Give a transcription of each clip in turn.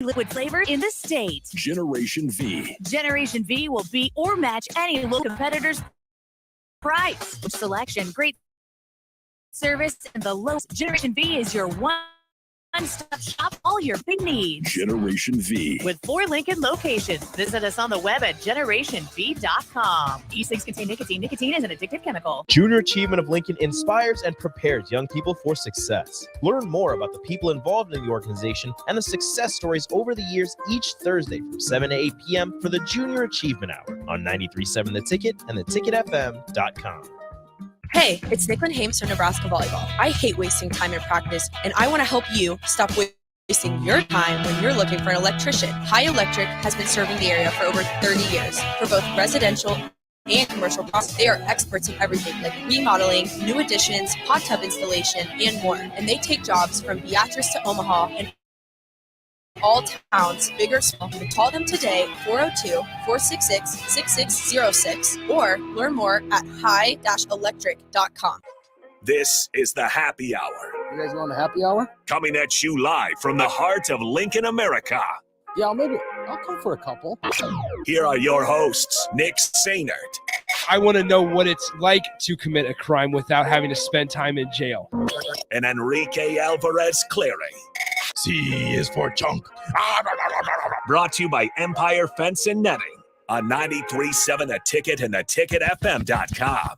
liquid flavor in the state. Generation V. Generation V will beat or match any local competitor's price. Selection, great service, and the lowest. Generation V is your one-stop shop, all your big needs. Generation V. With 4 Lincoln locations. Visit us on the web at generationv.com. E-cigs contain nicotine. Nicotine is an addictive chemical. Junior Achievement of Lincoln inspires and prepares young people for success. Learn more about the people involved in the organization and the success stories over the years each Thursday from 7 to 8 p.m. for the Junior Achievement Hour on 93.7 The Ticket and theticketfm.com. Hey, it's Nicklin Hames from Nebraska Volleyball. I hate wasting time in practice, and I want to help you stop wasting your time when you're looking for an electrician. High Electric has been serving the area for over 30 years. For both residential and commercial projects, they are experts in everything like remodeling, new additions, hot tub installation, and more. And they take jobs from Beatrice to Omaha and all towns, big or small. Call them today, 402-466-6606, or learn more at high-electric.com. This is the Happy Hour. You guys want a happy hour? Coming at you live from the heart of Lincoln, America. Yeah, I'll come for a couple. Here are your hosts, Nick Sainert. I want to know what it's like to commit a crime without having to spend time in jail. And Enrique Alvarez Clary. C is for chunk. Brought to you by Empire Fence and Netting on 93.7 The Ticket and theticketfm.com.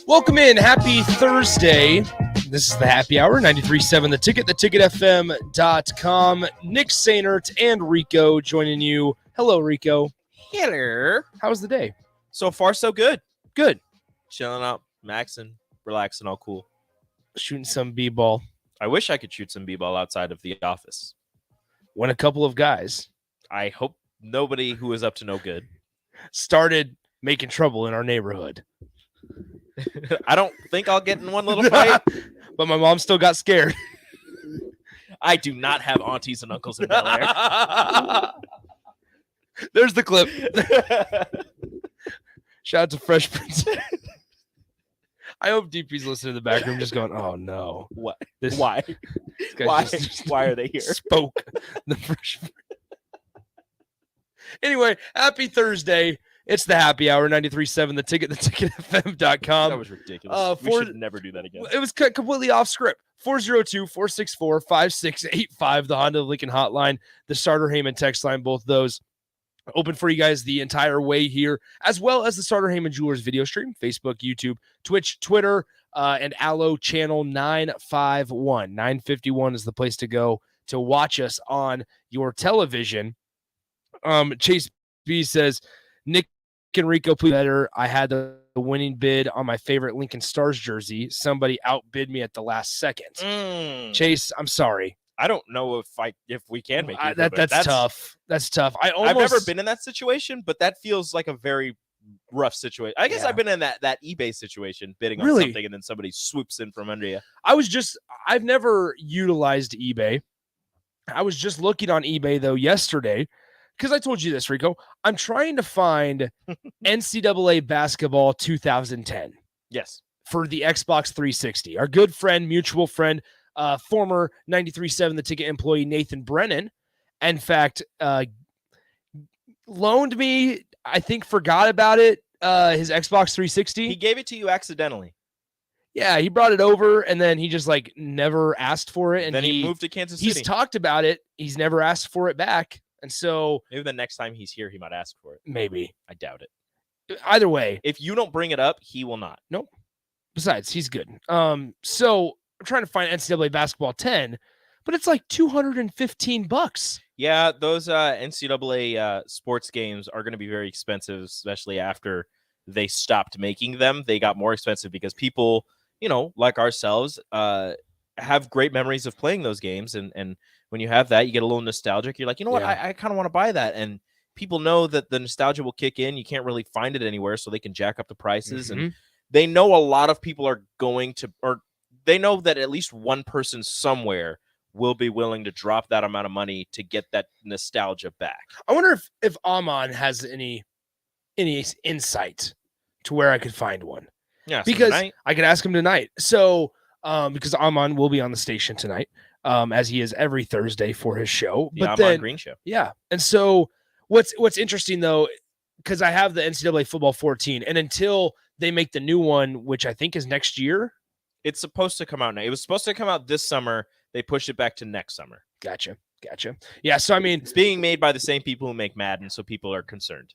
Welcome in. Happy Thursday. This is the Happy Hour, 93.7 The Ticket, theticketfm.com. Nick Sainert and Rico joining you. Hello, Rico. Hello. How was the day? So far, so good. Good. Chilling out, maxing, relaxing, all cool. Shooting some b-ball. I wish I could shoot some b-ball outside of the office. When a couple of guys I hope nobody who is up to no good started making trouble in our neighborhood. I don't think I'll get in one little fight. But my mom still got scared. I do not have aunties and uncles in Bel Air. There's the clip. Shout out to Fresh Prince. I hope DP's listening in the back room just going, oh no. What? Why? Why are they here? Spoke the Fresh Prince. Anyway, happy Thursday. It's the Happy Hour, 93.7 The Ticket, theticketfm.com. That was ridiculous. We should never do that again. It was completely off script. 402-464-5685, the Honda Lincoln hotline, the Starter Heyman text line, both those open for you guys the entire way here, as well as the Starter Heyman Jewelers video stream, Facebook, YouTube, Twitch, Twitter, and Allo channel 951. 951 is the place to go to watch us on your television. Chase B says, Nick and Rico, please better. I had the winning bid on my favorite Lincoln Stars jersey. Somebody outbid me at the last second. Chase, I'm sorry. I don't know if we can make it. That's tough. That's tough. I've never been in that situation, but that feels like a very rough situation. I guess I've been in that eBay situation, bidding on something, and then somebody swoops in from under you. I've never utilized eBay. I was just looking on eBay, though, yesterday, because I told you this, Rico. I'm trying to find NCAA basketball 2010. Yes. For the Xbox 360. Our good friend, mutual friend, former 93.7 The Ticket employee Nathan Brennan, in fact, loaned me, I think forgot about it, his Xbox 360. He gave it to you accidentally. Yeah, he brought it over, and then he just never asked for it. And then he moved to Kansas City. He's talked about it. He's never asked for it back. And so maybe the next time he's here, he might ask for it. Maybe. I doubt it. Either way. If you don't bring it up, he will not. Nope. Besides, he's good. So I'm trying to find NCAA basketball 10, but it's like $215. Yeah, those NCAA sports games are going to be very expensive, especially after they stopped making them. They got more expensive because people, like ourselves, have great memories of playing those games. And when you have that, you get a little nostalgic. You're like, you know what? I kind of want to buy that. And people know that the nostalgia will kick in. You can't really find it anywhere, so they can jack up the prices. Mm-hmm. And they know a lot of people are going to, or they know that at least one person somewhere will be willing to drop that amount of money to get that nostalgia back. I wonder if Amon has any insight to where I could find one. Yeah, because I could ask him tonight. So because Amon will be on the station tonight, as he is every Thursday for his show. The But Amon then, Green Show. yeah. And so what's interesting though, because I have the NCAA football 14, and until they make the new one, which I think is next year. It's supposed to come out now. It was supposed to come out this summer. They pushed it back to next summer. Gotcha. Yeah. So, I mean, It's being made by the same people who make Madden, so people are concerned.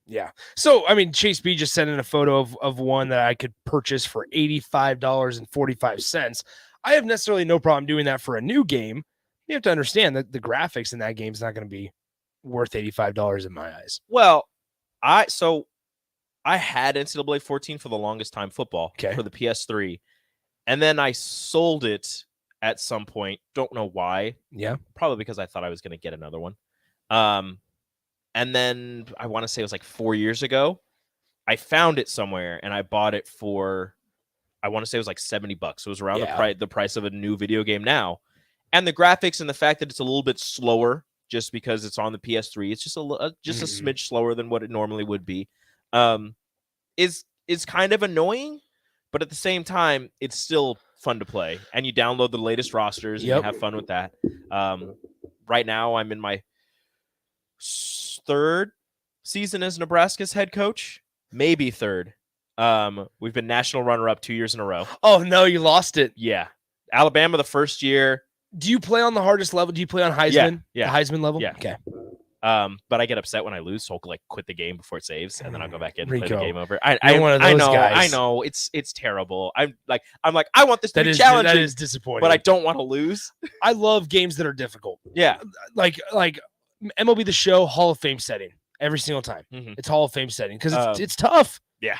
yeah. So, I mean, Chase B just sent in a photo of one that I could purchase for $85.45. I have necessarily no problem doing that for a new game. You have to understand that the graphics in that game is not going to be worth $85 in my eyes. Well, I had NCAA 14 for the longest time, football, Okay. for the PS3. And then I sold it at some point. Don't know why. Yeah. Probably because I thought I was going to get another one. And then I want to say it was like 4 years ago. I found it somewhere and I bought it for, I want to say it was like $70. It was around the price of a new video game now. And the graphics and the fact that it's a little bit slower just because it's on the PS3, it's just a smidge slower than what it normally would be, is kind of annoying. But at the same time, it's still fun to play. And you download the latest rosters and you have fun with that. Right now, I'm in my third season as Nebraska's head coach. Maybe third. We've been national runner-up 2 years in a row. Oh, no, you lost it. Yeah. Alabama the first year. Do you play on the hardest level? Do you play on Heisman? Yeah. The Heisman level? Yeah. Okay. But I get upset when I lose, so I'll like quit the game before it saves, and then I'll go back in and play Rico, the game over. You're one of those guys. I know, it's terrible. I'm like, I want this to be challenging. That is disappointing. But I don't want to lose. I love games that are difficult. Yeah, like MLB The Show, Hall of Fame setting every single time. Mm-hmm. It's Hall of Fame setting because it's tough. Yeah.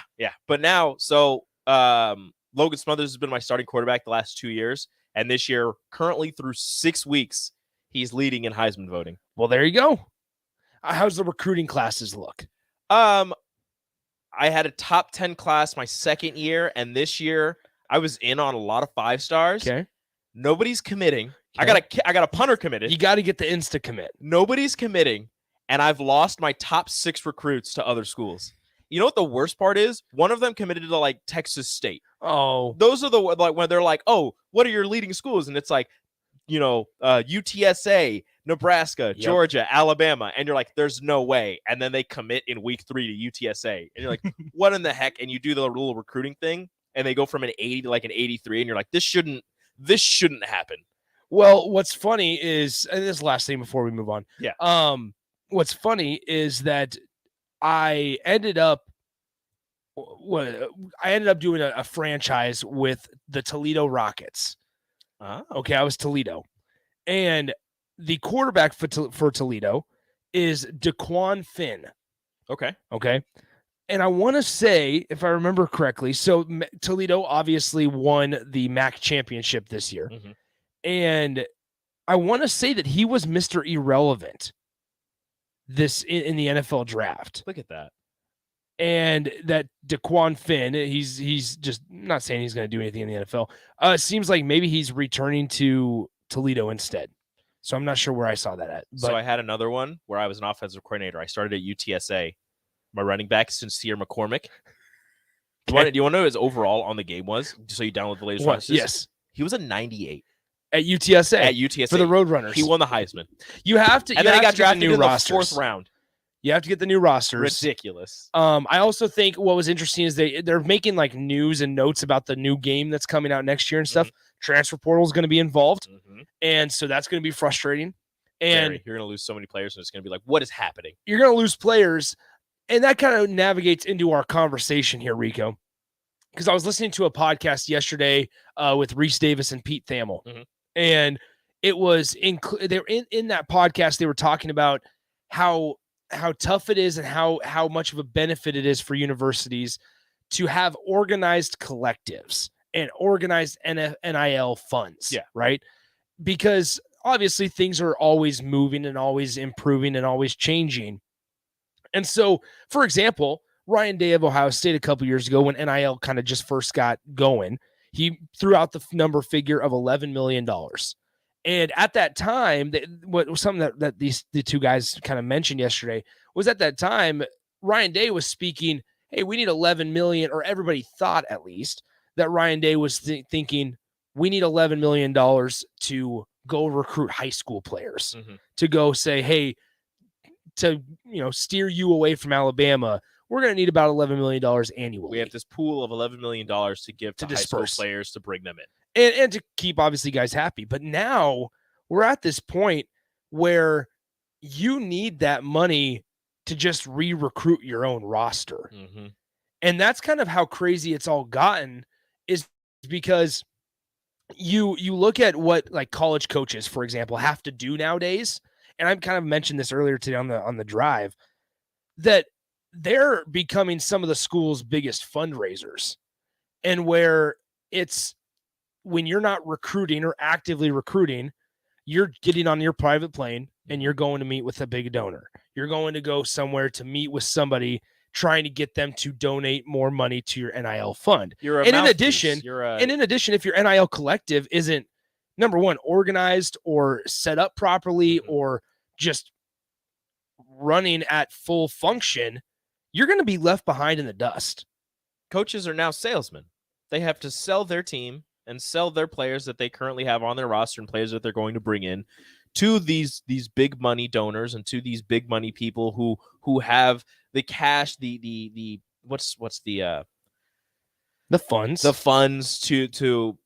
But now, so Logan Smothers has been my starting quarterback the last 2 years, and this year, currently through 6 weeks, he's leading in Heisman voting. Well, there you go. How's the recruiting classes look? I had a top 10 class my second year, and this year I was in on a lot of 5 stars. Okay. Nobody's committing. Okay. I got a punter committed. You got to get the insta commit. Nobody's committing, and I've lost my top 6 recruits to other schools. You know what the worst part is? One of them committed to like Texas State. Oh, Those are the like when they're like, "Oh, what are your leading schools?" And it's like, UTSA, Nebraska, Georgia, Alabama, and you're like, "There's no way." And then they commit in week 3 to UTSA, and you're like, "What in the heck?" And you do the little recruiting thing, and they go from an 80 to like an 83, and you're like, "This shouldn't happen." well, what's funny is, and this is the last thing before we move on. Yeah. What's funny is that I ended up doing a franchise with the Toledo Rockets. Okay, I was Toledo. And the quarterback for Toledo is DeQuan Finn. Okay. And I want to say, if I remember correctly, so Toledo obviously won the MAC championship this year. Mm-hmm. And I want to say that he was Mr. Irrelevant in the NFL draft. Look at that. And that DeQuan Finn, he's just not saying he's going to do anything in the NFL. It seems like maybe he's returning to Toledo instead. So I'm not sure where I saw that at. But So I had another one where I was an offensive coordinator. I started at UTSA. My running back, Sincere McCormick. Do you want to know what his overall on the game was? Just so you download the latest rosters? Yes. He was a 98 at UTSA. At UTSA. For the Roadrunners. He won the Heisman. You have to. And then he got drafted in the 4th round. You have to get the new rosters. Ridiculous. I also think what was interesting is they're making like news and notes about the new game that's coming out next year and stuff. Mm-hmm. Transfer portal is going to be involved. Mm-hmm. And so that's going to be frustrating. And you're going to lose so many players and it's going to be like, what is happening? You're going to lose players. And that kind of navigates into our conversation here, Rico. Because I was listening to a podcast yesterday with Reese Davis and Pete Thamel. Mm-hmm. And it was they're in that podcast, they were talking about how tough it is and how much of a benefit it is for universities to have organized collectives and organized NIL funds. Yeah. Right. Because obviously things are always moving and always improving and always changing. And so, for example, Ryan Day of Ohio State a couple years ago when NIL kind of just first got going, he threw out the figure of $11 million. And at that time, what was something that the two guys kind of mentioned yesterday was at that time, Ryan Day was speaking, hey, we need 11 million, or everybody thought at least that Ryan Day was thinking, we need $11 million to go recruit high school players, Mhm. to go say, hey, to steer you away from Alabama, we're going to need about $11 million annually. We have this pool of $11 million to give to high school disperse players to bring them in. and to keep obviously guys happy. But now we're at this point where you need that money to just re-recruit your own roster. Mm-hmm. And that's kind of how crazy it's all gotten, is because you look at what like college coaches, for example, have to do nowadays. And I've kind of mentioned this earlier today on the drive, that they're becoming some of the school's biggest fundraisers. And where it's, when you're not recruiting or actively recruiting, you're getting on your private plane and you're going to meet with a big donor. You're going to go somewhere to meet with somebody, trying to get them to donate more money to your NIL fund. You're a and in mouthpiece. addition, if your NIL collective isn't, number one, organized or set up properly, or just running at full function, you're going to be left behind in the dust. Coaches are now salesmen. They have to sell their team and sell their players that they currently have on their roster and players that they're going to bring in to these big money donors and to these big money people who have the cash, the funds to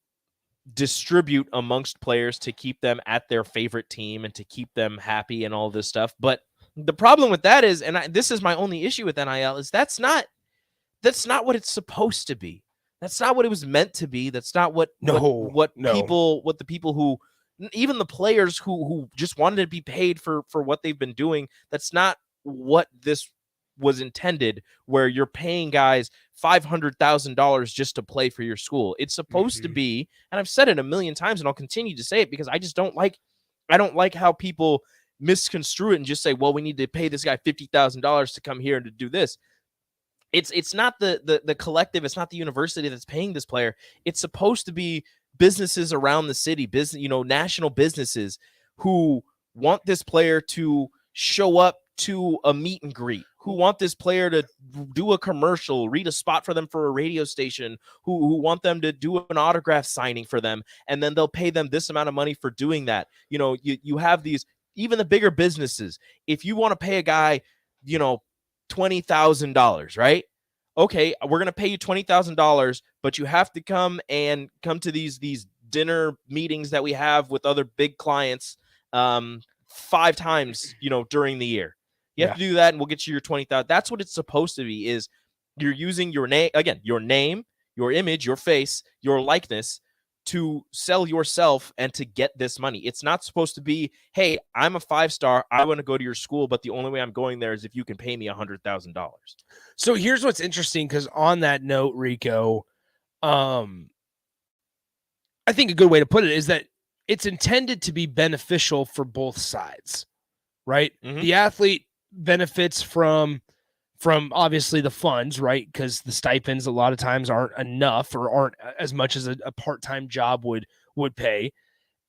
distribute amongst players to keep them at their favorite team and to keep them happy and all this stuff. But the problem with that is, and this is my only issue with NIL, is that's not what it's supposed to be. That's not what it was meant to be. That's not what the people who, even the players who just wanted to be paid for what they've been doing, that's not what this was intended, where you're paying guys $500,000 just to play for your school. It's supposed to be, and I've said it a million times and I'll continue to say it because I just don't like how people misconstrue it and just say, well, we need to pay this guy $50,000 to come here and to do this. It's not the collective, it's not the university that's paying this player. It's supposed to be businesses around the city, national businesses who want this player to show up to a meet and greet, who want this player to do a commercial, read a spot for them for a radio station, who want them to do an autograph signing for them, and then they'll pay them this amount of money for doing that. You have these, even the bigger businesses. If you want to pay a guy, $20,000, right? Okay, we're gonna pay you $20,000, but you have to come to these dinner meetings that we have with other big clients 5 times, during the year. You have to do that, and we'll get you your $20,000. That's what it's supposed to be. Is you're using your name, your image, your face, your likeness to sell yourself and to get this money. It's not supposed to be, hey, I'm a 5-star, I want to go to your school, but the only way I'm going there is if you can pay me $100,000. So here's what's interesting, because on that note, Rico, I think a good way to put it is that it's intended to be beneficial for both sides, right? Mm-hmm. The athlete benefits from obviously the funds, right? Because the stipends a lot of times aren't enough or aren't as much as a part-time job would pay.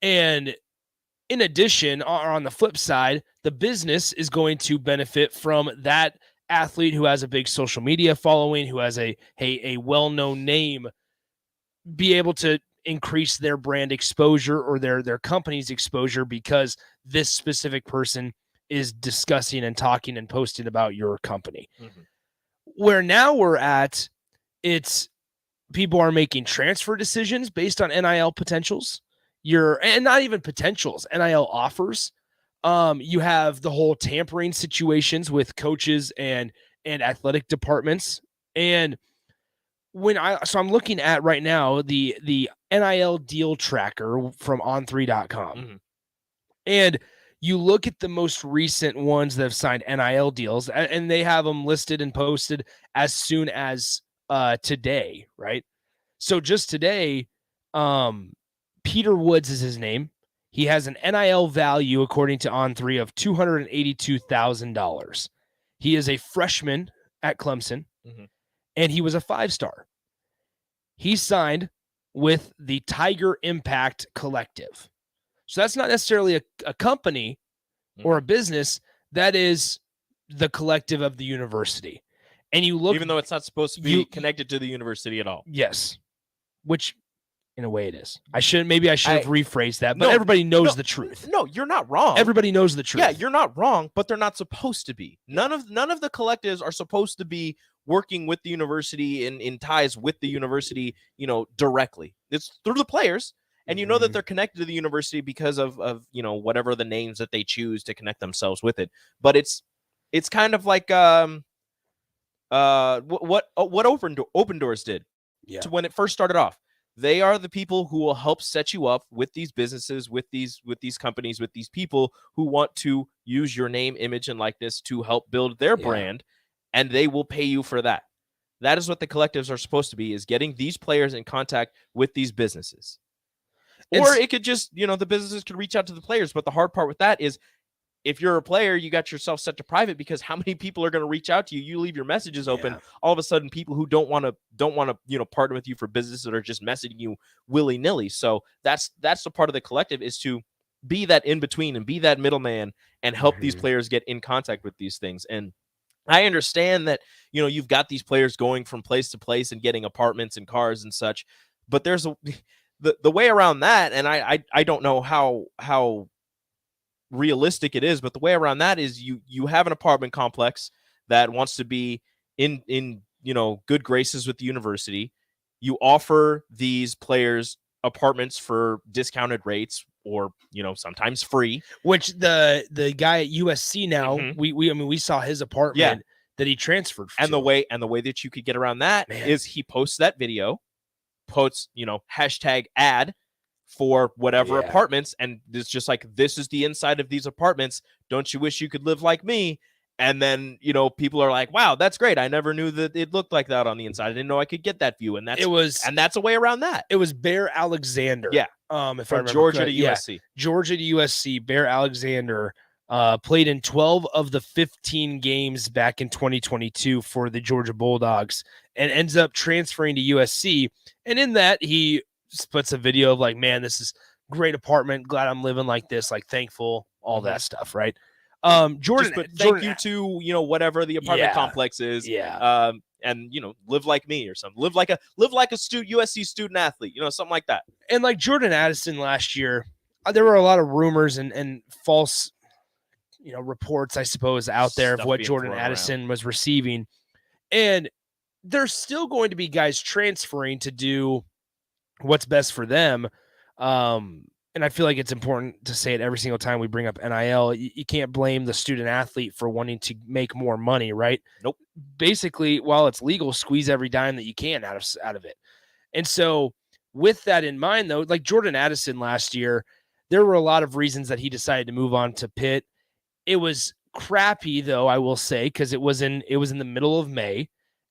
And in addition, on the flip side, the business is going to benefit from that athlete who has a big social media following, who has a well-known name, be able to increase their brand exposure or their company's exposure because this specific person is discussing and talking and posting about your company. Mm-hmm. Where now we're at, it's people are making transfer decisions based on NIL potentials. And not even potentials, NIL offers. You have the whole tampering situations with coaches and athletic departments. And so I'm looking at right now the NIL deal tracker from on3.com. Mm-hmm. And you look at the most recent ones that have signed NIL deals, and they have them listed and posted as soon as today, right? So just today, Peter Woods is his name. He has an NIL value, according to On3, of $282,000. He is a freshman at Clemson, and he was a 5-star. He signed with the Tiger Impact Collective. So that's not necessarily a company or a business. That is the collective of the university. And you look, even though it's not supposed to be connected to the university at all. Yes. Which In a way it is. I should have rephrased that, but No, everybody knows the truth. No, you're not wrong. Everybody knows the truth. Yeah, you're not wrong, but they're not supposed to be. None of the collectives are supposed to be working with the university in ties with the university, directly. It's through the players. And you know that they're connected to the university because of whatever the names that they choose to connect themselves with it. But it's kind of like what Open Doors did to when it first started off. They are the people who will help set you up with these businesses, with these companies, with these people who want to use your name, image, and likeness to help build their brand, and they will pay you for that. That is what the collectives are supposed to be, is getting these players in contact with these businesses. Or it could just, the businesses could reach out to the players. But the hard part with that is, if you're a player, you got yourself set to private, because how many people are going to reach out to you? You leave your messages open. All of a sudden, people who don't want to partner with you for business that are just messaging you willy nilly. So that's the part of the collective, is to be that in between and be that middleman and help these players get in contact with these things. And I understand that, you've got these players going from place to place and getting apartments and cars and such, but there's the way around that, and I don't know how realistic it is, but the way around that is you have an apartment complex that wants to be in good graces with the university. You offer these players apartments for discounted rates, or sometimes free. Which the guy at USC now, we saw his apartment that he transferred to. The way that you could get around that is he posts that video, posts hashtag ad for whatever apartments, and it's just like, this is the inside of these apartments, don't you wish you could live like me? And then people are like, wow, that's great, I never knew that it looked like that on the inside, I didn't know I could get that view. And that's a way around that. It was Bear Alexander, from Georgia to USC. Georgia to USC. Bear Alexander played in 12 of the 15 games back in 2022 for the Georgia Bulldogs, and ends up transferring to USC. And in that, he puts a video of like, man, this is great apartment, glad I'm living like this, like thankful, all that stuff, right? Jordan, thank you to whatever the apartment complex is, and live like me or something, live like a USC student athlete, something like that. And like Jordan Addison last year, there were a lot of rumors and false reports, I suppose, out there of what Jordan Addison was receiving, and there's still going to be guys transferring to do what's best for them. And I feel like it's important to say it every single time we bring up NIL. You can't blame the student athlete for wanting to make more money, right? Nope. Basically, while it's legal, squeeze every dime that you can out of it. And so with that in mind, though, like Jordan Addison last year, there were a lot of reasons that he decided to move on to Pitt. It was crappy, though, I will say, because it was in the middle of May.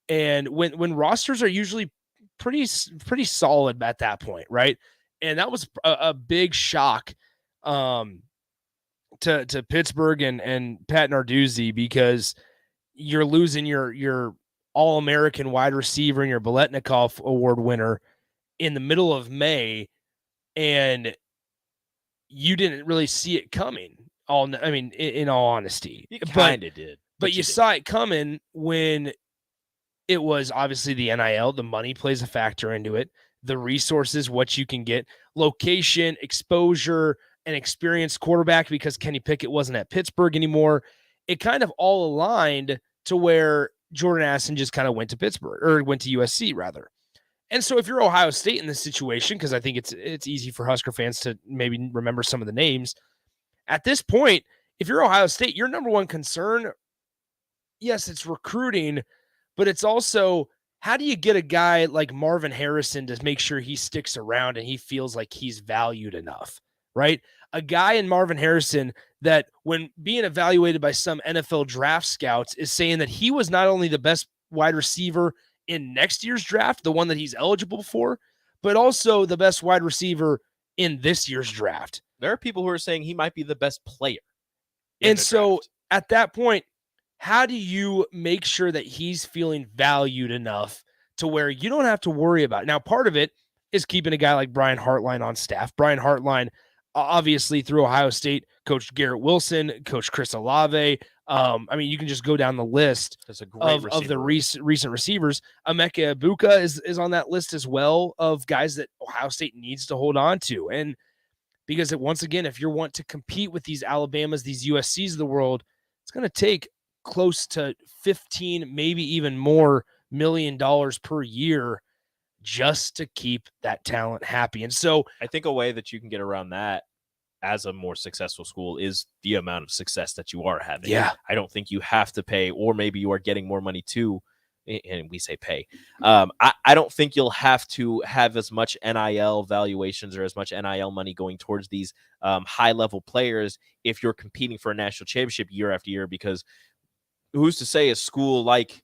And when rosters are usually pretty solid at that point, right? And that was a big shock to Pittsburgh and Pat Narduzzi, because you're losing your All-American wide receiver and your Biletnikoff Award winner in the middle of May, and you didn't really see it coming. In all honesty, you kind of did, but you saw it coming when it was obviously the NIL. The money plays a factor into it. The resources, what you can get, location, exposure, an experienced quarterback, because Kenny Pickett wasn't at Pittsburgh anymore. It kind of all aligned to where Jordan Addison just kind of went to Pittsburgh, or went to USC rather. And so if you're Ohio State in this situation, because I think it's easy for Husker fans to maybe remember some of the names, at this point, if you're Ohio State, your number one concern, yes, it's recruiting, but it's also, how do you get a guy like Marvin Harrison to make sure he sticks around and he feels like he's valued enough, right? A guy in Marvin Harrison that, when being evaluated by some NFL draft scouts, is saying that he was not only the best wide receiver in next year's draft, the one that he's eligible for, but also the best wide receiver in this year's draft. There are people who are saying he might be the best player. And so at that point, how do you make sure that he's feeling valued enough to where you don't have to worry about it? Now, part of it is keeping a guy like Brian Hartline on staff. Brian Hartline, obviously through Ohio State, Coach Garrett Wilson, Coach Chris Olave. I mean, you can just go down the list That's a great of the receiver. recent receivers. Emeka Ibuka is on that list as well of guys that Ohio State needs to hold on to. And because once again, if you want to compete with these Alabamas, these USCs of the world, it's going to take close to 15, maybe even more $1 million per year just to keep that talent happy. And so I think a way that you can get around that as a more successful school is the amount of success that you are having. Yeah. I don't think you have to pay, or maybe you are getting more money too. And we say pay. I don't think you'll have to have as much NIL valuations or as much NIL money going towards these high-level players if you're competing for a national championship year after year, because who's to say a school like,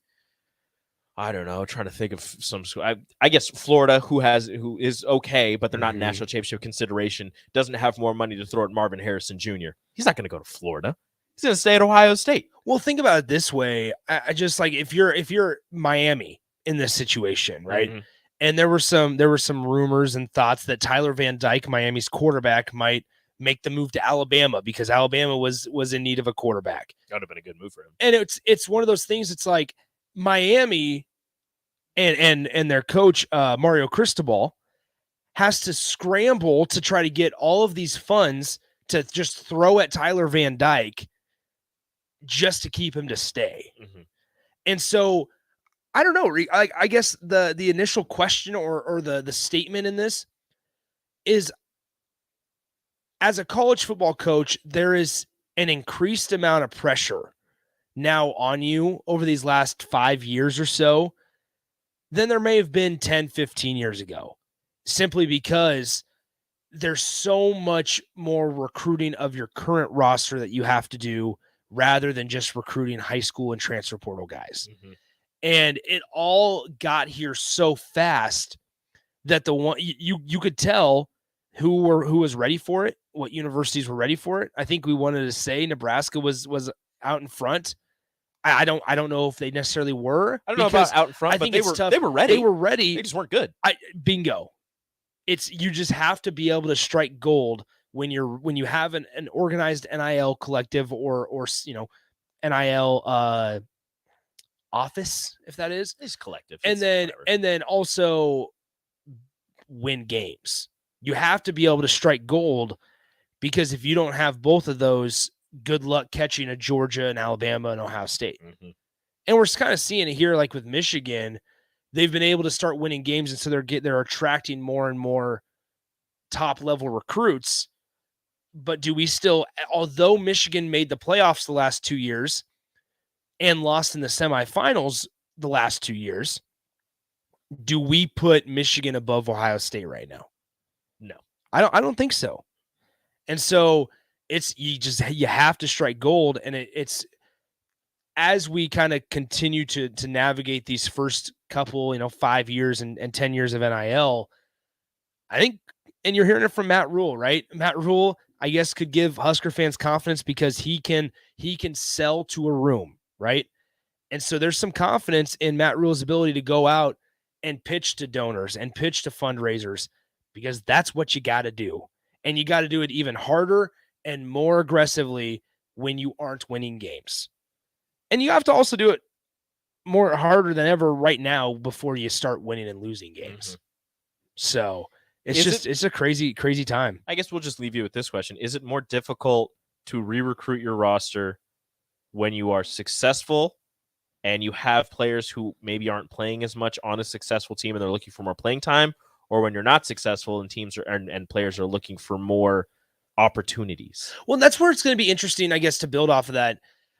I don't know, trying to think of some school. I guess Florida, who is okay, but they're not national championship consideration, doesn't have more money to throw at Marvin Harrison Jr. He's not going to go to Florida. He's going to stay at Ohio State. Well, think about it this way. I just like if you're Miami in this situation, right? Mm-hmm. And there were some rumors and thoughts that Tyler Van Dyke, Miami's quarterback, might make the move to Alabama because Alabama was in need of a quarterback. That would have been a good move for him. And it's one of those things. It's like Miami and their coach Mario Cristobal has to scramble to try to get all of these funds to just throw at Tyler Van Dyke just to keep him to stay. Mm-hmm. And so I don't know. I guess the initial question or the statement in this is, as a college football coach, there is an increased amount of pressure now on you over these last 5 years or so than there may have been 10, 15 years ago, simply because there's so much more recruiting of your current roster that you have to do rather than just recruiting high school and transfer portal guys. Mm-hmm. And it all got here so fast that the one you could tell who was ready for it, what universities were ready for it. I think we wanted to say Nebraska was out in front. I don't know if they necessarily were. I don't know about out in front, but they were ready. They were ready. They just weren't good. Bingo. You just have to be able to strike gold when you have an organized NIL collective or NIL office, if that is. It's collective. And then also win games. You have to be able to strike gold, because if you don't have both of those, good luck catching a Georgia and Alabama and Ohio State. Mm-hmm. And we're kind of seeing it here, like with Michigan. They've been able to start winning games, and so they're attracting more and more top level recruits. But do we still, although Michigan made the playoffs the last 2 years and lost in the semifinals the last 2 years, do we put Michigan above Ohio State right now? No, I don't think so. And so you have to strike gold, and it's as we kind of continue to navigate these first couple, 5 years and 10 years of NIL, I think, and you're hearing it from Matt Rule, right? Matt Rule, I guess, could give Husker fans confidence because he can sell to a room, right? And so there's some confidence in Matt Rule's ability to go out and pitch to donors and pitch to fundraisers, because that's what you got to do. And you got to do it even harder and more aggressively when you aren't winning games. And you have to also do it more harder than ever right now before you start winning and losing games. Mm-hmm. So it's a crazy, crazy time. I guess we'll just leave you with this question. Is it more difficult to re-recruit your roster when you are successful and you have players who maybe aren't playing as much on a successful team and they're looking for more playing time, or when you're not successful and teams and players are looking for more opportunities? Well, that's where it's going to be interesting, I guess, to build off of that.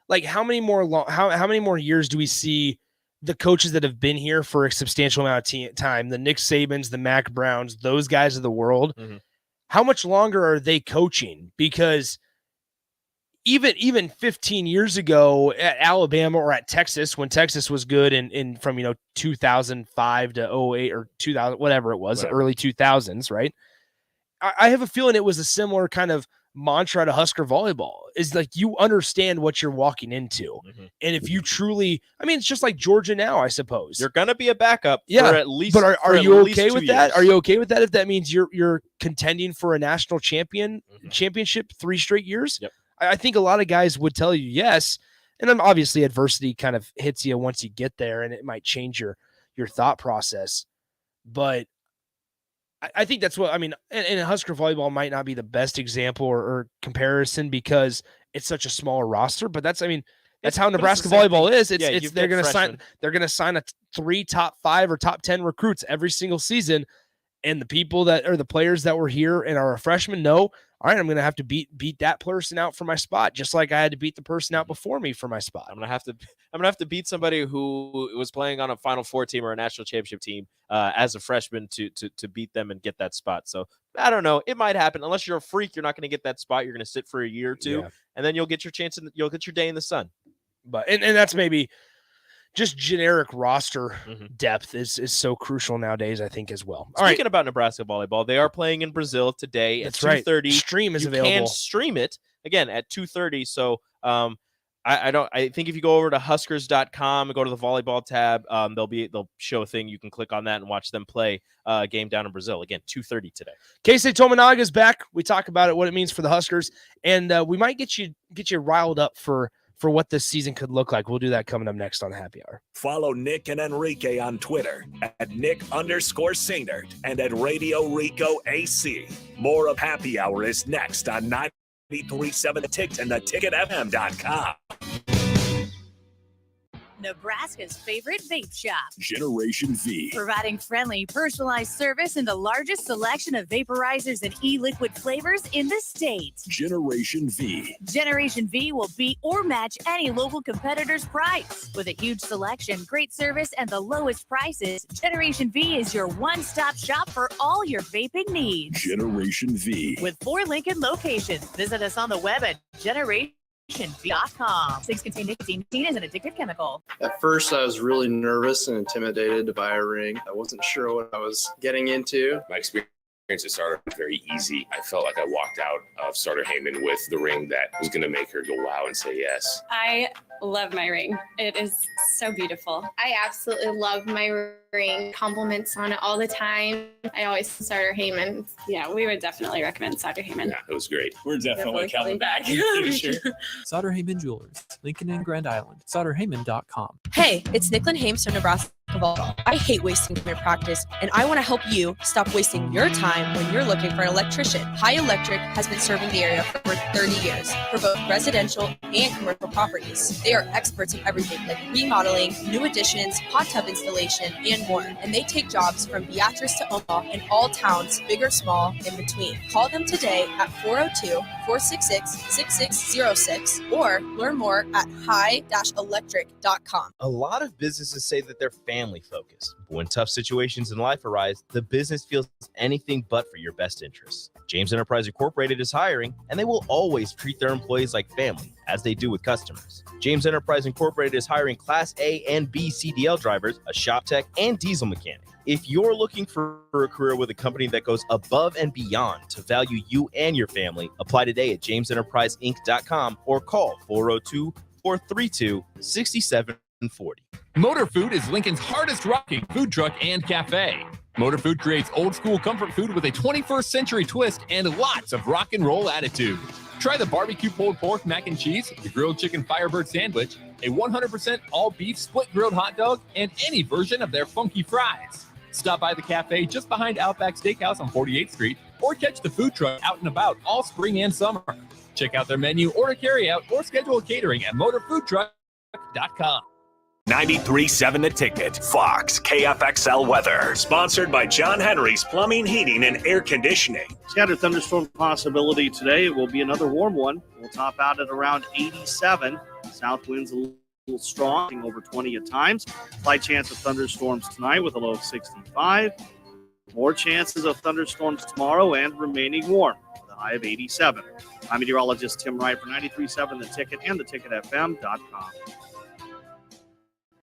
Like, how many more years do we see the coaches that have been here for a substantial amount of time, the Nick Sabans, the Mac Browns, those guys of the world, mm-hmm. How much longer are they coaching? Because even 15 years ago at Alabama or at Texas, when Texas was good in from 2005 to 08 or 2000, whatever it was, early 2000s, right? I have a feeling it was a similar kind of mantra to Husker volleyball is like you understand what you're walking into. And if you truly, I mean, it's just like Georgia now, I suppose. You're going to be a backup for at least. But are you okay with that? Years. Are you okay with that if that means you're contending for a national championship 3 straight years? Yep. I think a lot of guys would tell you yes. And then obviously adversity kind of hits you once you get there, and it might change your thought process. But I think that's what I mean. And Husker volleyball might not be the best example or comparison because it's such a smaller roster. But that's how Nebraska volleyball is. They're going to sign 3 top 5 or top 10 recruits every single season. And the people that are the players that were here and are a freshman know, all right, I'm going to have to beat that person out for my spot, just like I had to beat the person out before me for my spot. I'm going to have to beat somebody who was playing on a Final Four team or a national championship team as a freshman to beat them and get that spot. So I don't know. It might happen. Unless you're a freak, you're not going to get that spot. You're going to sit for a year or two, and then you'll get your chance and you'll get your day in the sun. But and that's maybe just generic roster depth is so crucial nowadays, I think, as well. Speaking about Nebraska volleyball, they are playing in Brazil today at 2:30. Stream is available. You can stream it again at 2:30. So I think if you go over to Huskers.com and go to the volleyball tab, they'll show a thing. You can click on that and watch them play a game down in Brazil. Again, 2:30 today. Keisei Tominaga is back. We talk about it, what it means for the Huskers, and we might get you riled up for what this season could look like. We'll do that coming up next on Happy Hour. Follow Nick and Enrique on Twitter at Nick_Sainert and at Radio Rico AC. More of Happy Hour is next on 93.7 The Ticket and theticketfm.com. Nebraska's favorite vape shop. Generation V. Providing friendly, personalized service and the largest selection of vaporizers and e-liquid flavors in the state. Generation V. Generation V will beat or match any local competitor's price. With a huge selection, great service, and the lowest prices, Generation V is your one-stop shop for all your vaping needs. Generation V. With 4 Lincoln locations. Visit us on the web at generationv.com. Cigs contain nicotine. Nicotine is an addictive chemical. At first, I was really nervous and intimidated to buy a ring. I wasn't sure what I was getting into. My experience at Starter was very easy. I felt like I walked out of Starter Heyman with the ring that was going to make her go wow and say yes. I love my ring. It is so beautiful. I absolutely love my ring. Compliments on it all the time. I always Starter Heyman. Yeah, we would definitely recommend Starter Heyman. Yeah, it was great. We're definitely coming back. Sure. Sauter Heyman Jewelers, Lincoln and Grand Island. SauterHeyman.com. Hey, it's Nicklin Hames from Nebraska volleyball. I hate wasting time in practice, and I want to help you stop wasting your time when you're looking for an electrician. High Electric has been serving the area for over 30 years for both residential and commercial properties. They are experts in everything like remodeling, new additions, hot tub installation, and more. And they take jobs from Beatrice to Omaha and all towns, big or small, in between. Call them today at 402-466-6606 or learn more at high-electric.com. A lot of businesses say that they're family focused. But when tough situations in life arise, the business feels anything but for your best interests. James Enterprise Incorporated is hiring, and they will always treat their employees like family, as they do with customers. James Enterprise Incorporated is hiring Class A and B CDL drivers, a shop tech, and diesel mechanic. If you're looking for a career with a company that goes above and beyond to value you and your family, apply today at jamesenterpriseinc.com or call 402-432-6740. Motor Food is Lincoln's hardest rocking food truck and cafe. Motor Food creates old school comfort food with a 21st century twist and lots of rock and roll attitude. Try the barbecue pulled pork mac and cheese, the grilled chicken Firebird sandwich, a 100% all beef split grilled hot dog, and any version of their funky fries. Stop by the cafe just behind Outback Steakhouse on 48th Street or catch the food truck out and about all spring and summer. Check out their menu, order carry out, or schedule catering at motorfoodtruck.com. 93.7 The Ticket, Fox, KFXL weather. Sponsored by John Henry's Plumbing, Heating, and Air Conditioning. Scattered thunderstorm possibility today. It will be another warm one. We'll top out at around 87. South winds a little strong, over 20 at times. Slight chance of thunderstorms tonight with a low of 65. More chances of thunderstorms tomorrow and remaining warm with a high of 87. I'm meteorologist Tim Wright for 93.7 The Ticket and theticketfm.com.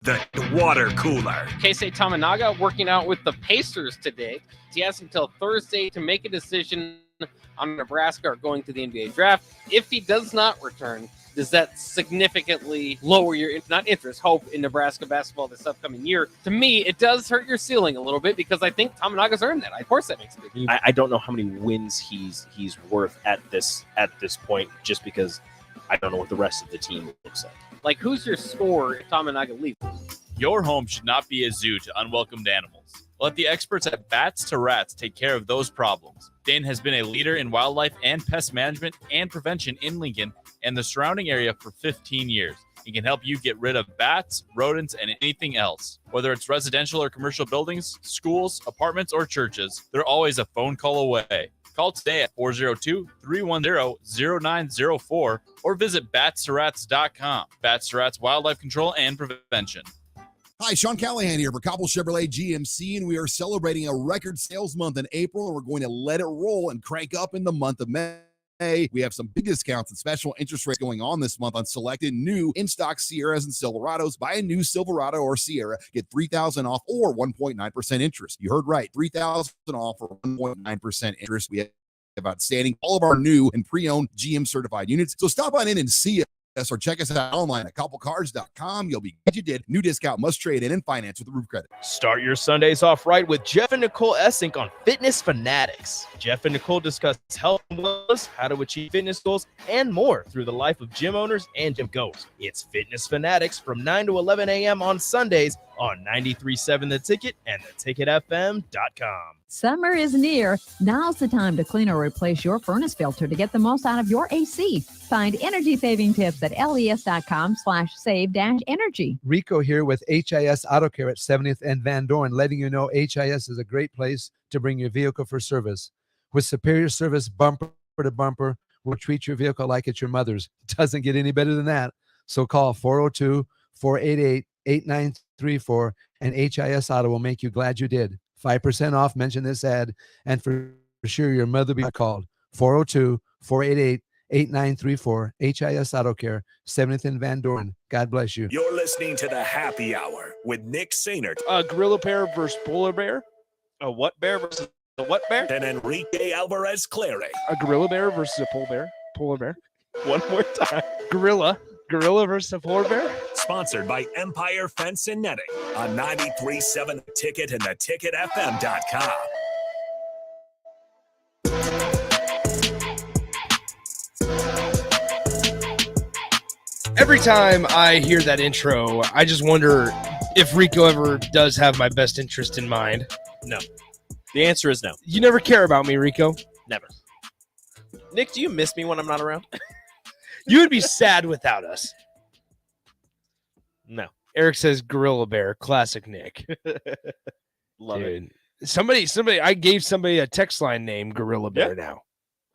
The water cooler. Keisei Tominaga working out with the Pacers today. He has until Thursday to make a decision on Nebraska or going to the NBA draft. If he does not return, does that significantly lower your, not interest, hope in Nebraska basketball this upcoming year? To me, it does hurt your ceiling a little bit because I think Tominaga's earned that. Of course, that makes a big difference. I don't know how many wins he's worth at this point, just because I don't know what the rest of the team looks like. Like, who's your scorer if Tominaga leaves? Your home should not be a zoo to unwelcomed animals. Let the experts at Bats to Rats take care of those problems. Dane has been a leader in wildlife and pest management and prevention in Lincoln and the surrounding area for 15 years. He can help you get rid of bats, rodents, and anything else. Whether it's residential or commercial buildings, schools, apartments, or churches, they're always a phone call away. Call today at 402-310-0904 or visit batsterats.com. Bats to Rats Wildlife Control and Prevention. Hi, Sean Callahan here for Cobble Chevrolet GMC, and we are celebrating a record sales month in April, and we're going to let it roll and crank up in the month of May. We have some big discounts and special interest rates going on this month on selected new in-stock Sierras and Silverados. Buy a new Silverado or Sierra, get $3,000 off or 1.9% interest. You heard right, $3,000 off or 1.9% interest. We have outstanding all of our new and pre-owned GM certified units. So stop on in and see us or check us out online at cobblecars.com. You'll be glad you did. New discount, must trade in and finance with the roof credit. Start your Sundays off right with Jeff and Nicole Essink on Fitness Fanatics. Jeff and Nicole discuss health and wellness, how to achieve fitness goals, and more through the life of gym owners and gym goers. It's Fitness Fanatics from 9 to 11 a.m. on Sundays on 93.7 The Ticket and theticketfm.com. Summer is near. Now's the time to clean or replace your furnace filter to get the most out of your AC. Find energy-saving tips at les.com/save-energy. Rico here with HIS Auto Care at 70th and Van Dorn, letting you know HIS is a great place to bring your vehicle for service. With superior service bumper to bumper, we'll treat your vehicle like it's your mother's. It doesn't get any better than that. So call 402-488-8934 and HIS Auto will make you glad you did. 5% off, mention this ad, and for sure your mother will be called. 402-488-8934, HIS Auto Care, 7th and Van Dorn. God bless you. You're listening to the Happy Hour with Nick Sainert. A gorilla bear versus polar bear. A what bear versus a what bear? And Enrique Alvarez Clary. A gorilla bear versus a polar bear. Polar bear. One more time. Gorilla versus a polar bear. Sponsored by Empire Fence and Netting on 93.7 The Ticket and theticketfm.com. Every time I hear that intro, I just wonder if Rico ever does have my best interest in mind. No. The answer is no. You never care about me, Rico. Never. Nick, do you miss me when I'm not around? You would be sad without us. No. Eric says gorilla bear, classic Nick. Love it. Somebody, I gave somebody a text line name gorilla bear now.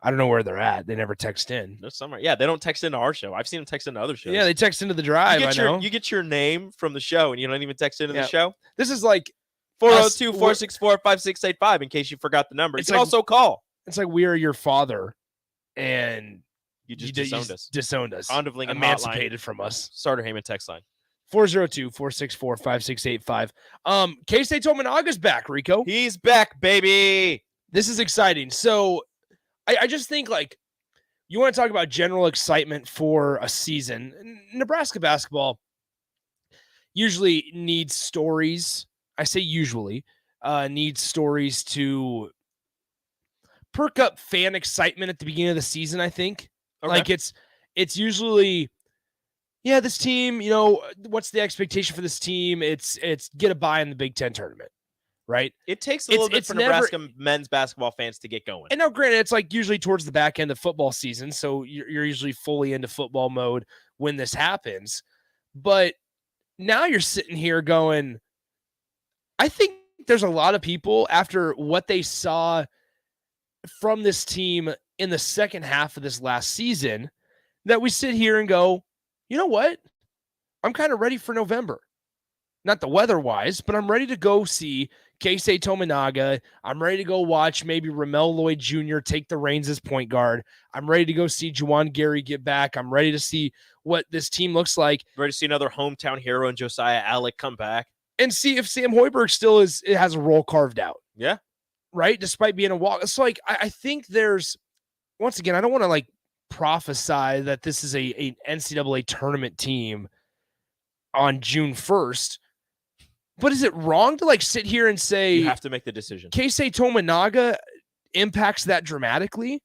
I don't know where they're at. They never text in. No summer. Yeah, they don't text into our show. I've seen them text into other shows. Yeah, they text into the drive. You get your name from the show, and you don't even text into the show. This is like 402-464-5685 in case you forgot the number. You can also call. It's like we are your father, and you disowned us. Disowned us. On to Lincoln emancipated hotline. from us. Starter Heyman text line. 402-464-5685. Keisei Tominaga's back, Rico. He's back, baby. This is exciting. So I just think, like, you want to talk about general excitement for a season. Nebraska basketball usually needs stories. I say usually needs stories to perk up fan excitement at the beginning of the season, I think. Okay. Like it's usually, yeah, this team, what's the expectation for this team? It's get a bye in the Big Ten tournament, right? It takes a little bit for Nebraska men's basketball fans to get going. And now, granted, it's like usually towards the back end of football season, so you're usually fully into football mode when this happens. But now you're sitting here going, I think there's a lot of people after what they saw from this team in the second half of this last season that we sit here and go, you know what? I'm kind of ready for November. Not the weather-wise, but I'm ready to go see Keisei Tominaga. I'm ready to go watch maybe Ramel Lloyd Jr. take the reins as point guard. I'm ready to go see Juwan Gary get back. I'm ready to see what this team looks like. Ready to see another hometown hero in Josiah Alec come back. And see if Sam Hoiberg still has a role carved out. Yeah. right? Despite being a walk. It's like, I think there's, once again, I don't want to like prophesy that this is a NCAA tournament team on June 1st, but is it wrong to like sit here and say You have to make the decision. Keisei Tominaga impacts that dramatically?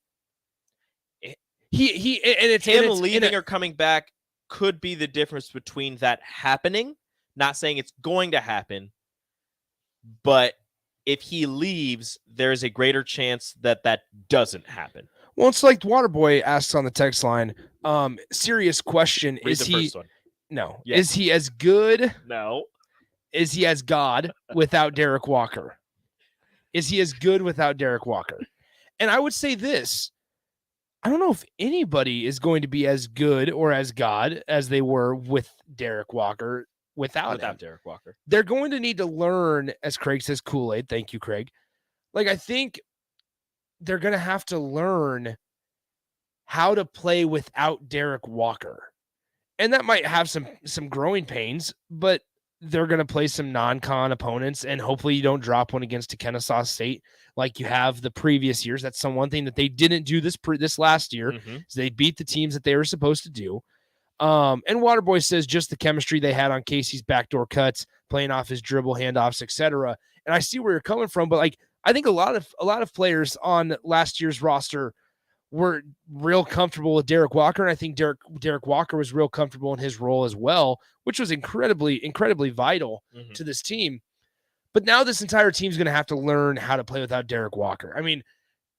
He and it's Him and it's leaving or coming back could be the difference between that happening. Not saying it's going to happen, but if he leaves, there's a greater chance that that doesn't happen. Well, it's like Waterboy asks on the text line. Serious question: Read Is the he? first one. No. Yes. Is he as good? No. Is he as God without Derek Walker? Is he as good without Derek Walker? And I would say this. I don't know if anybody is going to be as good or as God as they were with Derek Walker without him. Derek Walker. They're going to need to learn, as Craig says, Kool-Aid. Thank you, Craig. Like, I think they're going to have to learn how to play without Derek Walker. And that might have some growing pains, but they're going to play some non-con opponents, and hopefully you don't drop one against Kennesaw State like you have the previous years. That's one thing that they didn't do this last year. Is they beat the teams that they were supposed to do. And Waterboy says just the chemistry they had on Casey's backdoor cuts, playing off his dribble handoffs, etc. And I see where you're coming from, but like I think a lot of players on last year's roster were real comfortable with Derek Walker, and I think Derek Walker was real comfortable in his role as well, which was incredibly vital to this team. But now this entire team's going to have to learn how to play without Derek Walker. I mean,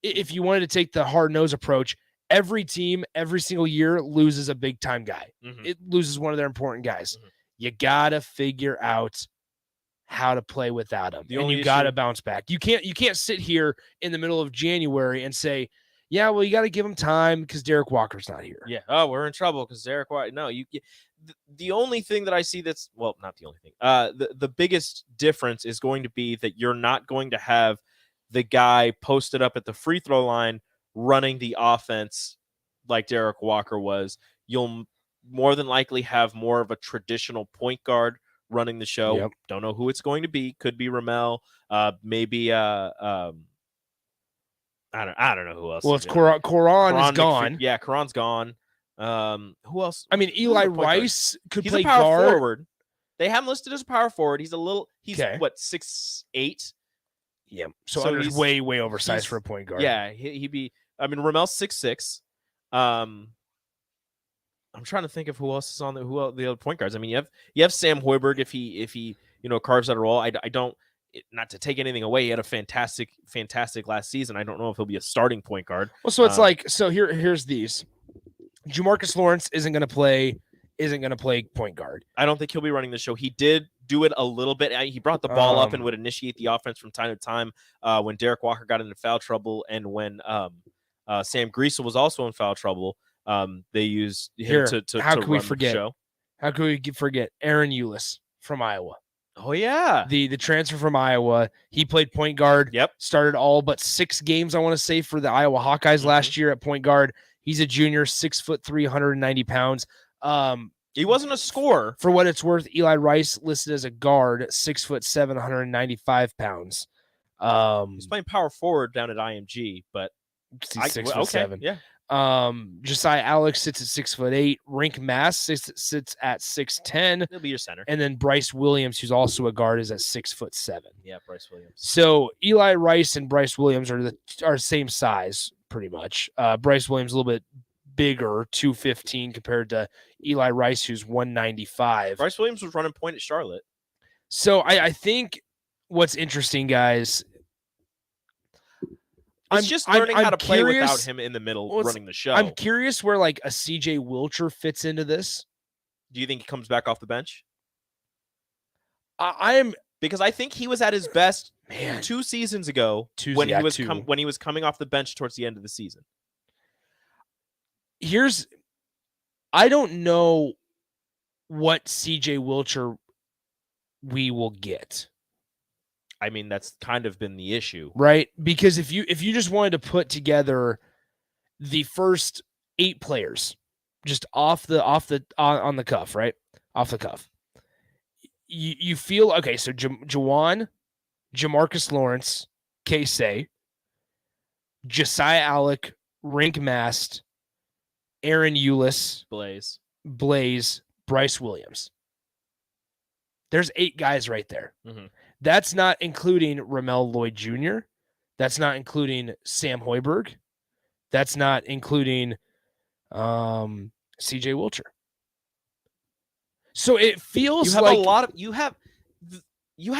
if you wanted to take the hard-nosed approach, every team, every single year loses a big-time guy. It loses one of their important guys. You got to figure out how to play without him, and you got to bounce back. You can't sit here in the middle of January and say, yeah, well, you got to give him time because Derek Walker's not here. Yeah. Oh, we're in trouble because Derek Walker. No, the only thing that I see that's, well, not the only thing. The biggest difference is going to be that you're not going to have the guy posted up at the free throw line running the offense like Derek Walker was. You'll more than likely have more of a traditional point guard running the show. Yep. Don't know who it's going to be. Could be Ramel. Maybe I don't know who else. Well, it's Koran is gone. Yeah, Koran's gone. Who else? I mean, Eli Rice could He's play a power guard. forward. They have him listed as a power forward. He's what, 6'8"? Yeah. So he's way oversized for a point guard. Yeah, he'd be. I mean, Ramel's 6'6". I'm trying to think of who else is on the other point guards. I mean, you have Sam Hoiberg if he carves out a role. I don't. Not to take anything away, he had a fantastic last season. I don't know if he'll be a starting point guard. Well, so it's here's these. Jamarcus Lawrence isn't going to play point guard. I don't think he'll be running the show. He did do it a little bit. He brought the ball up and would initiate the offense from time to time when Derek Walker got into foul trouble and when Sam Griesel was also in foul trouble. They used him to how can we run forget? the show. How can we forget Aaron Eulis from Iowa? Oh yeah, the transfer from Iowa. He played point guard. Yep, started all but 6 games, I want to say, for the Iowa Hawkeyes last year at point guard. He's a junior, 6'3", 190 pounds. He wasn't a scorer. For what it's worth, Eli Rice listed as a guard, 6'7", 195 pounds. He's playing power forward down at IMG, but he's 6'7". Yeah. Josiah Alex sits at 6'8". Rink Mass sits at 6'10". He'll be your center. And then Bryce Williams, who's also a guard, is at 6'7". Yeah, Bryce Williams. So Eli Rice and Bryce Williams are same size pretty much. Bryce Williams a little bit bigger, 215 compared to Eli Rice, who's 195. Bryce Williams was running point at Charlotte. So I think what's interesting, guys. It's just learning how to play without him in the middle running the show. I'm curious where like a CJ Wilcher fits into this. Do you think he comes back off the bench? Because I think he was at his best 2 seasons ago when he was coming off the bench towards the end of the season. I don't know what CJ Wilcher we will get. I mean, that's kind of been the issue, right? Because if you just wanted to put together the first 8 players just on the cuff, right? Off the cuff. You feel okay, so Jawan, Jamarcus Lawrence, Keisei, Josiah Alec, Rink Mast, Aaron Eulis, Blaze, Bryce Williams. There's 8 guys right there. Mm-hmm. That's not including Ramel Lloyd Jr. That's not including Sam Hoiberg. That's not including CJ Wilcher. So it feels like you have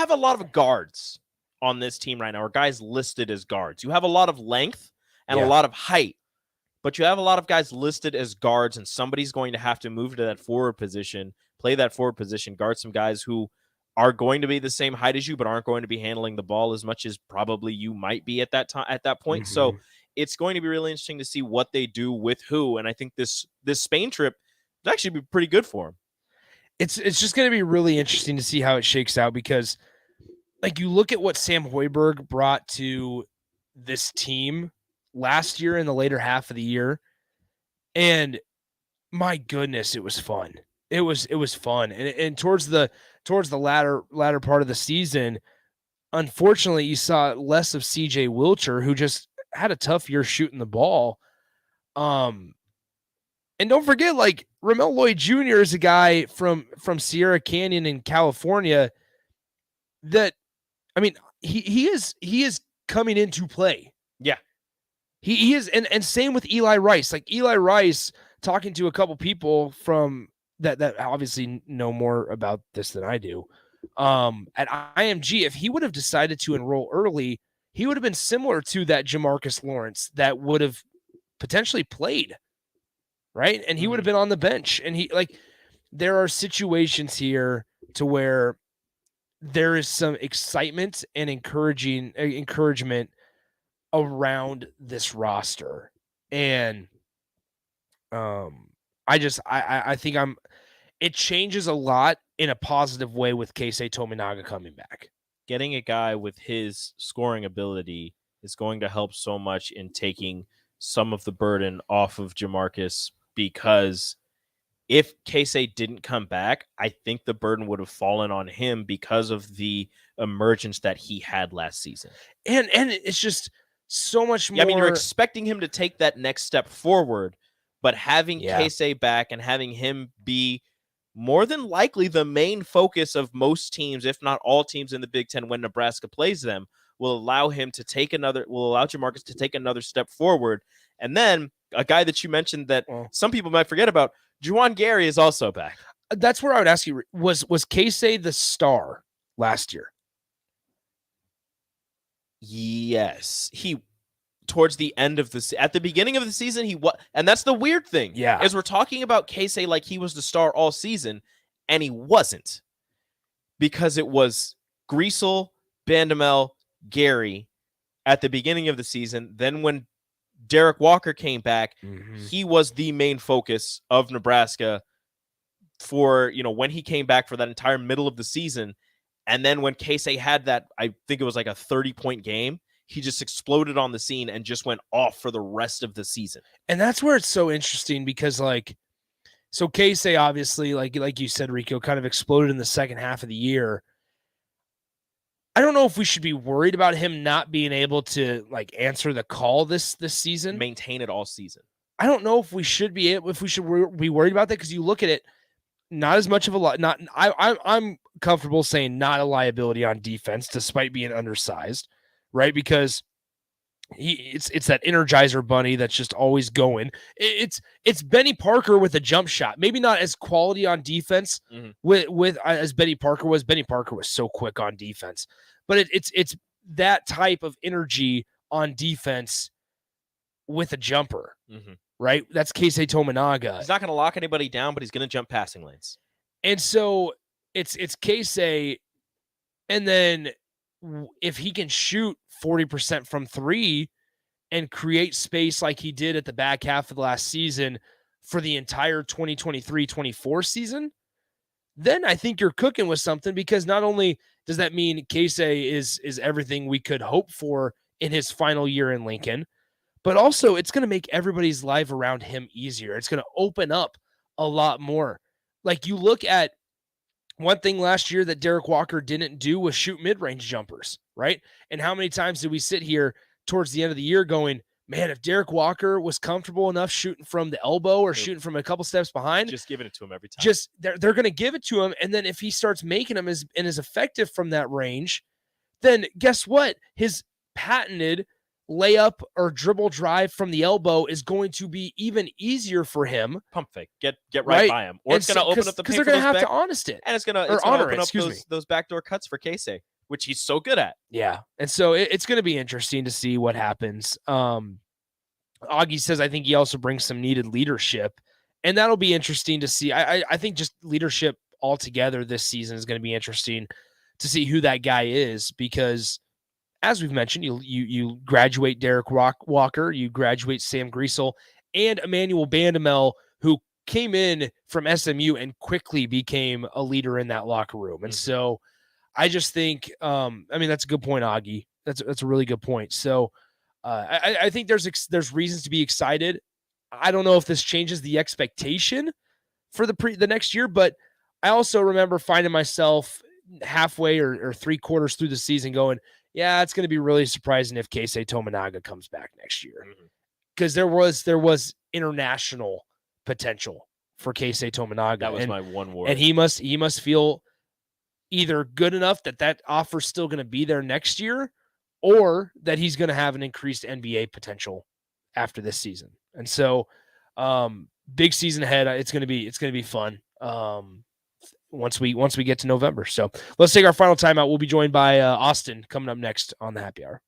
a lot of guards on this team right now, or guys listed as guards. You have a lot of length and a lot of height, but you have a lot of guys listed as guards, and somebody's going to have to move to that forward position, play that forward position, guard some guys who are going to be the same height as you, but aren't going to be handling the ball as much as probably you might be at that time, at that point. Mm-hmm. So it's going to be really interesting to see what they do with who. And I think this Spain trip would actually be pretty good for them. It's just going to be really interesting to see how it shakes out, because like you look at what Sam Hoiberg brought to this team last year in the later half of the year, and my goodness, it was fun. It was fun. And towards the latter part of the season, unfortunately, you saw less of CJ Wilcher, who just had a tough year shooting the ball. And don't forget, like, Ramel Lloyd Jr. is a guy from Sierra Canyon in California that, I mean, he is coming into play. Yeah. He is, and same with Eli Rice. Like Eli Rice, talking to a couple people from that obviously know more about this than I do. At IMG, if he would have decided to enroll early, he would have been similar to that Jamarcus Lawrence that would have potentially played, right? And he would have been on the bench. And there are situations here to where there is some excitement and encouragement around this roster. And I think it changes a lot in a positive way with Keisei Tominaga coming back. Getting a guy with his scoring ability is going to help so much in taking some of the burden off of Jamarcus, because if Keisei didn't come back, I think the burden would have fallen on him because of the emergence that he had last season. And it's just so much more. I mean, you're expecting him to take that next step forward, but having Keisei back and having him be more than likely the main focus of most teams, if not all teams in the Big Ten when Nebraska plays them, will allow Jamarcus to take another step forward. And then a guy that you mentioned that some people might forget about, Juwan Gary, is also back. That's where I would ask you, was Keisei the star last year? Yes. He, towards the end of at the beginning of the season, he was, and that's the weird thing. Yeah. Is we're talking about Keisei like he was the star all season, and he wasn't. Because it was Griesel, Bandamel, Gary at the beginning of the season. Then when Derek Walker came back, he was the main focus of Nebraska for, when he came back for that entire middle of the season. And then when Keisei had that, I think it was like a 30-point game, he just exploded on the scene and just went off for the rest of the season. And that's where it's so interesting, because so Keisei obviously, like you said, Rico, kind of exploded in the second half of the year. I don't know if we should be worried about him not being able to answer the call this season, maintain it all season. I don't know if we should be worried about that, because you look at it, not as much of I'm comfortable saying not a liability on defense, despite being undersized, right? Because it's that Energizer bunny that's just always going. It's Benny Parker with a jump shot, maybe not as quality on defense with as Benny Parker was. Benny Parker was so quick on defense, but it's that type of energy on defense with a jumper, right? That's Keisei Tominaga. He's not going to lock anybody down, but he's going to jump passing lanes. And so it's Keisei, and then if he can shoot 40% from three and create space like he did at the back half of the last season for the entire 2023-24 season, then I think you're cooking with something, because not only does that mean Keisei is everything we could hope for in his final year in Lincoln, but also it's going to make everybody's life around him easier. It's going to open up a lot more. Like you look at one thing last year that Derek Walker didn't do was shoot mid-range jumpers, right? And how many times did we sit here towards the end of the year going, man, if Derek Walker was comfortable enough shooting from the elbow or shooting from a couple steps behind, just giving it to him every time. Just they're going to give it to him. And then if he starts making them and is effective from that range, then guess what? His patented layup or dribble drive from the elbow is going to be even easier for him. Pump fake, get right by him, or it's going to open up the because they're going to have to honest it, and it's going to open up those backdoor cuts for Keisei, which he's so good at. Yeah, and so it's going to be interesting to see what happens. Augie says I think he also brings some needed leadership, and that'll be interesting to see. I think just leadership altogether this season is going to be interesting to see who that guy is, because as we've mentioned, you graduate Derek Walker, you graduate Sam Griesel, and Emmanuel Bandamel, who came in from SMU and quickly became a leader in that locker room. And so I just think, that's a good point, Augie. That's a really good point. So I think there's reasons to be excited. I don't know if this changes the expectation for the next year, but I also remember finding myself halfway or 3/4 through the season going, yeah, it's going to be really surprising if Keisei Tominaga comes back next year, because there was international potential for Keisei Tominaga. That was my one word. And he must feel either good enough that offer's still going to be there next year, or that he's going to have an increased NBA potential after this season. And so, big season ahead. It's going to be fun. Once we get to November. So let's take our final timeout. We'll be joined by Austin coming up next on the Happy Hour.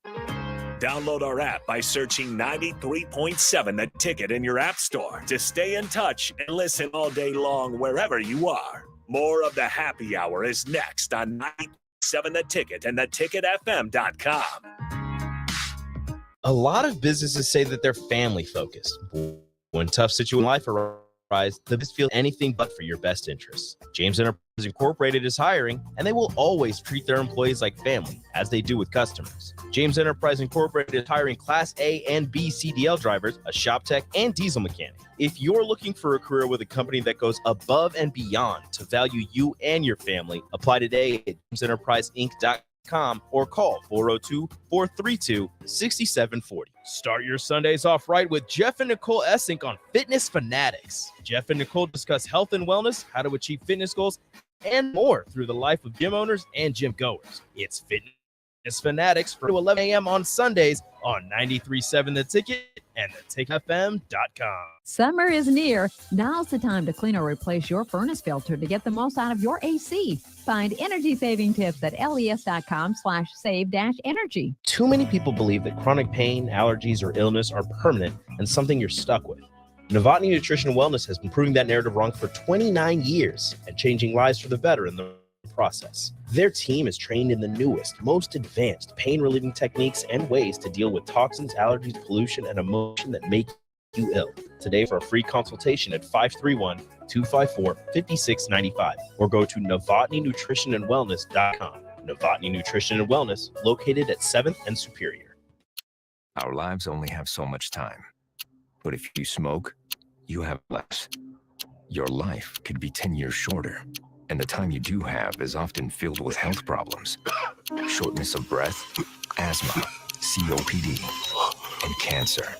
Download our app by searching 93.7 The Ticket in your app store to stay in touch and listen all day long wherever you are. More of the Happy Hour is next on 97 The Ticket and theticketfm.com. A lot of businesses say that they're family focused. When tough situations in life arise, the business feels anything but for your best interests. James Enterprise Incorporated is hiring, and they will always treat their employees like family, as they do with customers. James Enterprise Incorporated is hiring Class A and B CDL drivers, a shop tech, and diesel mechanic. If you're looking for a career with a company that goes above and beyond to value you and your family, apply today at JamesEnterpriseInc.com or call 402-432-6740. Start your Sundays off right with Jeff and Nicole Essink on Fitness Fanatics. Jeff and Nicole discuss health and wellness, how to achieve fitness goals, and more through the life of gym owners and gym goers. It's Fitness Fanatics from 11 a.m. on Sundays on 93.7 The Ticket and theticketfm.com. Summer is near. Now's the time to clean or replace your furnace filter to get the most out of your AC. Find energy-saving tips at les.com/save-energy. Too many people believe that chronic pain, allergies, or illness are permanent and something you're stuck with. Novotny Nutrition and Wellness has been proving that narrative wrong for 29 years and changing lives for the better in the process. Their team is trained in the newest, most advanced pain-relieving techniques and ways to deal with toxins, allergies, pollution, and emotion that make you ill. Today, for a free consultation at 531-254-5695 or go to novotnynutritionandwellness.com. Novotny Nutrition and Wellness, located at 7th and Superior. Our lives only have so much time, but if you smoke, you have less. Your life could be 10 years shorter, and the time you do have is often filled with health problems. Shortness of breath, asthma, COPD, and cancer.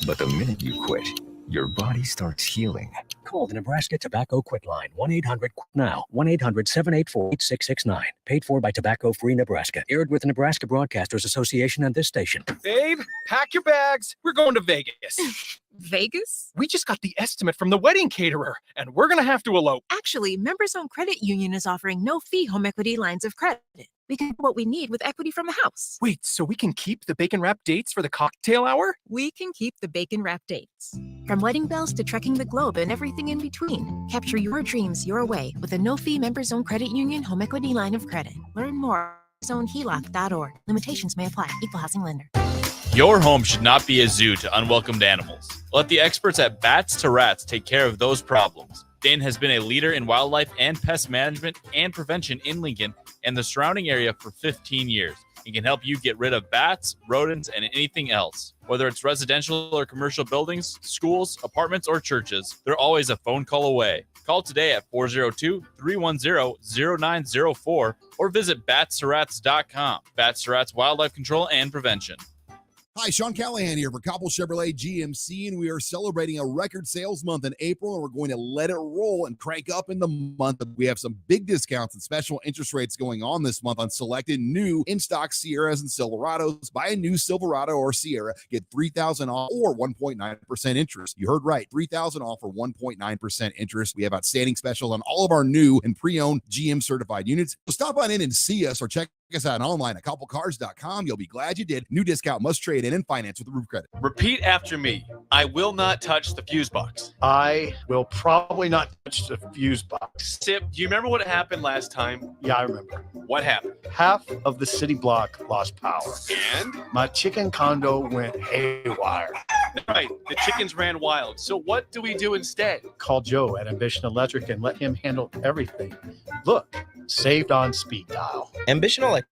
But the minute you quit, your body starts healing. Call the Nebraska Tobacco Quit Line, 1-800-QUIT-NOW, 1-800-784-8669. Paid for by Tobacco Free Nebraska. Aired with the Nebraska Broadcasters Association and this station. Babe, pack your bags. We're going to Vegas. Vegas? We just got the estimate from the wedding caterer, and we're going to have to elope. Actually, Members Owned Credit Union is offering no-fee home equity lines of credit. We can get what we need with equity from the house. Wait, so we can keep the bacon wrap dates for the cocktail hour? We can keep the bacon wrap dates. From wedding bells to trekking the globe and everything in between. Capture your dreams your way with a no-fee Members Owned Credit Union home equity line of credit. Learn more at MembersOwnedHELOC.org. Limitations may apply. Equal housing lender. Your home should not be a zoo to unwelcomed animals. Let the experts at Bats to Rats take care of those problems. Dane has been a leader in wildlife and pest management and prevention in Lincoln and the surrounding area for 15 years. and can help you get rid of bats, rodents, and anything else. Whether it's residential or commercial buildings, schools, apartments, or churches, they're always a phone call away. Call today at 402-310-0904 or visit batsrats.com. Bats Rats Wildlife Control and Prevention. Hi, Sean Callahan here for Cobble Chevrolet GMC, and we are celebrating a record sales month in April, and we're going to let it roll and crank up in the month. We have some big discounts and special interest rates going on this month on selected new in-stock Sierras and Silverados. Buy a new Silverado or Sierra, get $3,000 off or 1.9% interest. You heard right, $3,000 off or 1.9% interest. We have outstanding specials on all of our new and pre-owned GM certified units. So stop on in and see us or check us out online at cobblecars.com. You'll be glad you did. New discount must trade in and finance with the roof credit. Repeat after me. I will not touch the fuse box. I will probably not touch the fuse box. Sip, do you remember what happened last time? Yeah, I remember. What happened? Half of the city block lost power. And? My chicken condo went haywire. Right, the chickens ran wild. So what do we do instead? Call Joe at Ambition Electric and let him handle everything. Look, saved on speed dial. Ambition Electric,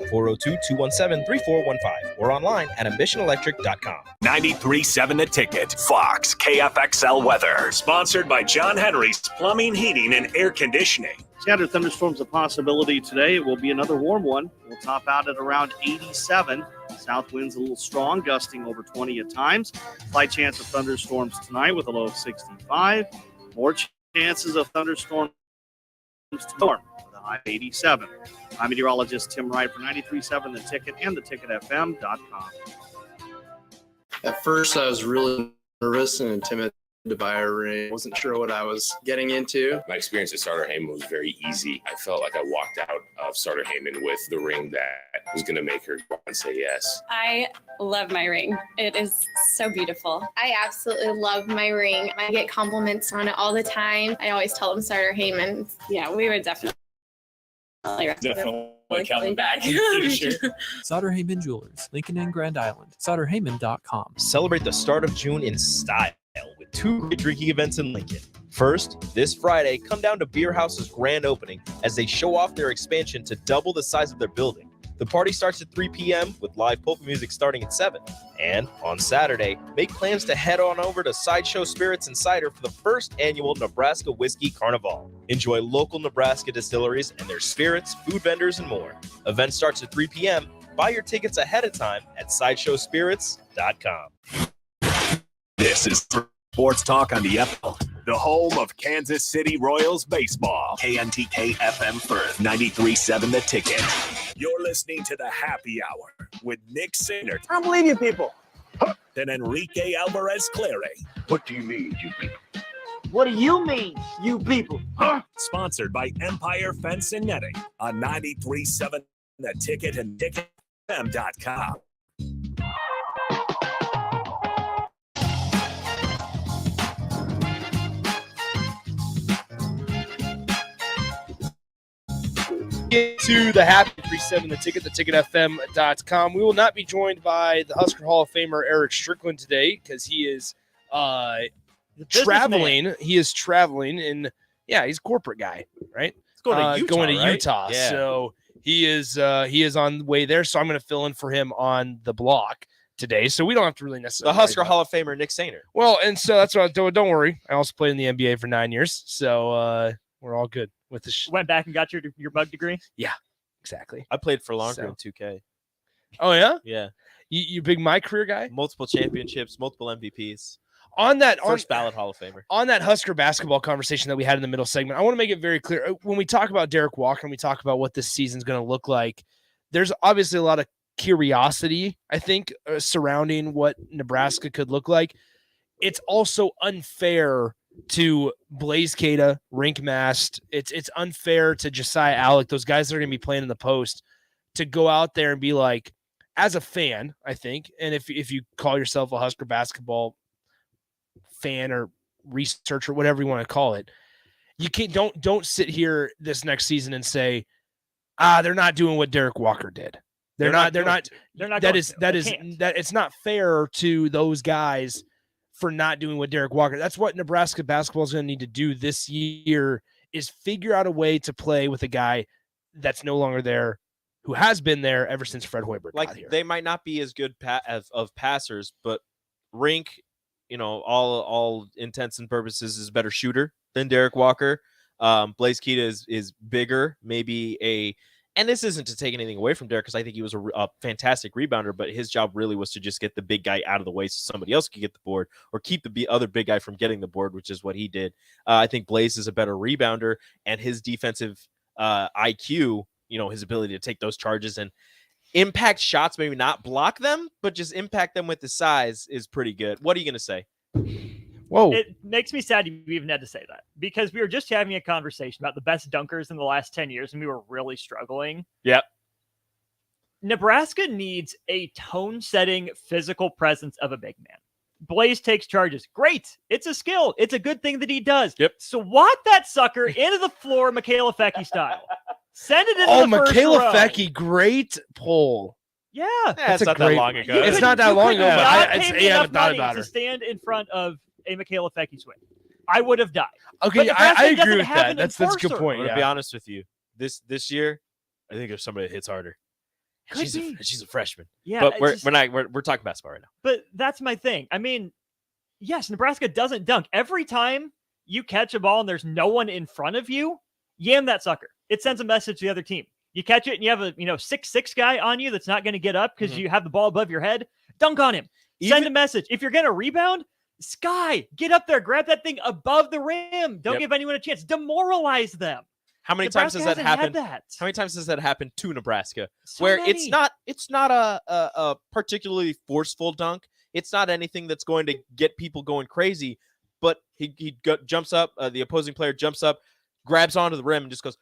402-217-3415 or online at ambitionelectric.com. 93.7 The Ticket, Fox, KFXL weather. Sponsored by John Henry's Plumbing, Heating, and Air Conditioning. Scattered thunderstorms a possibility today. It will be another warm one. We'll top out at around 87. South winds a little strong, gusting over 20 at times. Slight chance of thunderstorms tonight with a low of 65. More chances of thunderstorms tomorrow with a high of 87. I'm meteorologist Tim Wright for 93.7 The Ticket and theticketfm.com. At first, I was really nervous and intimidated by a ring. Wasn't sure what I was getting into. My experience at Starter Heyman was very easy. I felt like I walked out of Starter Heyman with the ring that was going to make her go and say yes. I love my ring. It is so beautiful. I absolutely love my ring. I get compliments on it all the time. I always tell them Starter Heyman. Yeah, we would definitely coming back. Sauter Heyman Jewelers, Lincoln and Grand Island. SauterHeyman.com. Celebrate the start of June in style with two great drinking events in Lincoln. First, this Friday, come down to Beer House's grand opening as they show off their expansion to double the size of their building. The party starts at 3 p.m. with live polka music starting at 7. And on Saturday, make plans to head on over to Sideshow Spirits and Cider for the first annual Nebraska Whiskey Carnival. Enjoy local Nebraska distilleries and their spirits, food vendors, and more. Event starts at 3 p.m. Buy your tickets ahead of time at sideshowspirits.com. This is Sports Talk on the FM, the home of Kansas City Royals baseball. KNTK FM Firth, 93.7 The Ticket. You're listening to the Happy Hour with Nick Singer. I don't believe you people. And Enrique Alvarez Clary. What do you mean, you people? What do you mean, you people? Sponsored by Empire Fence and Netting on 93.7 The Ticket and ticketfm.com. Get to the Happy 37, The Ticket, theticketfm.com. We will not be joined by the Husker Hall of Famer Eric Strickland today because he is traveling. He is traveling in, he's a corporate guy, right? He's going to Utah. Yeah. So he is on the way there. So I'm going to fill in for him on the block today. So we don't have to really necessarily. The Husker Hall of Famer Nick Sainer. Well, and so that's what don't worry. I also played in the NBA for 9 years. So we're all good with this. Went back and got your bug degree? Yeah, exactly. I played for longer in 2K. Oh, yeah? Yeah. You big My Career guy? Multiple championships, multiple MVPs. First ballot Hall of Famer. On that Husker basketball conversation that we had in the middle segment, I want to make it very clear. When we talk about Derek Walker and we talk about what this season's going to look like, there's obviously a lot of curiosity, I think, surrounding what Nebraska could look like. It's also unfair to Blaze Cada, Rink Mast. It's unfair to Josiah Alec, those guys that are going to be playing in the post, to go out there and be like, as a fan, I think, and if you call yourself a Husker basketball fan or researcher, whatever you want to call it, you can't don't sit here this next season and say, they're not doing what Derek Walker did. It's not fair to those guys for not doing what Derek Walker. That's what Nebraska basketball is going to need to do this year, is figure out a way to play with a guy that's no longer there who has been there ever since Fred Hoiberg got here. They might not be as good of passers, but Rink, all intents and purposes, is a better shooter than Derek Walker. Blaze Keita is bigger, maybe and this isn't to take anything away from Derek, because I think he was a fantastic rebounder, but his job really was to just get the big guy out of the way so somebody else could get the board, or keep the other big guy from getting the board, which is what he did. I think Blaze is a better rebounder, and his defensive IQ, his ability to take those charges and impact shots, maybe not block them, but just impact them with the size, is pretty good. What are you going to say? Whoa. It makes me sad you even had to say that, because we were just having a conversation about the best dunkers in the last 10 years, and we were really struggling. Yep. Nebraska needs a tone-setting physical presence of a big man. Blaze takes charges. Great. It's a skill. It's a good thing that he does. Yep. Swat that sucker into the floor, Michaela Fecchi style. Send it into the first Michaela row. Fecchi, great pull. Yeah. That's not that long ago. It's not that long ago, but I haven't thought about her. To stand in front of a Michaela Fecchi swing, I would have died. Okay, I agree with that. That's a good point. To be honest with you, this year, I think there's somebody that hits harder. She's a freshman. Yeah, but we're talking basketball right now. But that's my thing. I mean, yes, Nebraska doesn't dunk. Every time you catch a ball and there's no one in front of you, yam that sucker. It sends a message to the other team. You catch it and you have a 6'6" guy on you that's not going to get up because you have the ball above your head. Dunk on him. Send a message. If you're going to rebound, Sky, get up there, grab that thing above the rim. Don't give anyone a chance. Demoralize them. How many times has that happened? How many times has that happened to Nebraska? Where it's not a particularly forceful dunk. It's not anything that's going to get people going crazy. But he jumps up. The opposing player jumps up, grabs onto the rim, and just goes,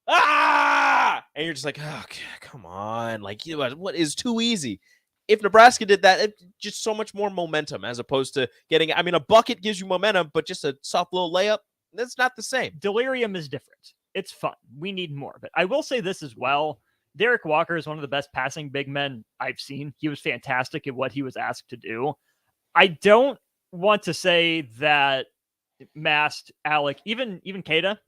ah! And you're just like, oh, come on. Like, what is too easy? If Nebraska did that, it's just so much more momentum as opposed to getting, a bucket gives you momentum, but just a soft little layup, that's not the same. Delirium is different. It's fun. We need more of it. I will say this as well. Derek Walker is one of the best passing big men I've seen. He was fantastic at what he was asked to do. I don't want to say that Mast, Alec, even Keita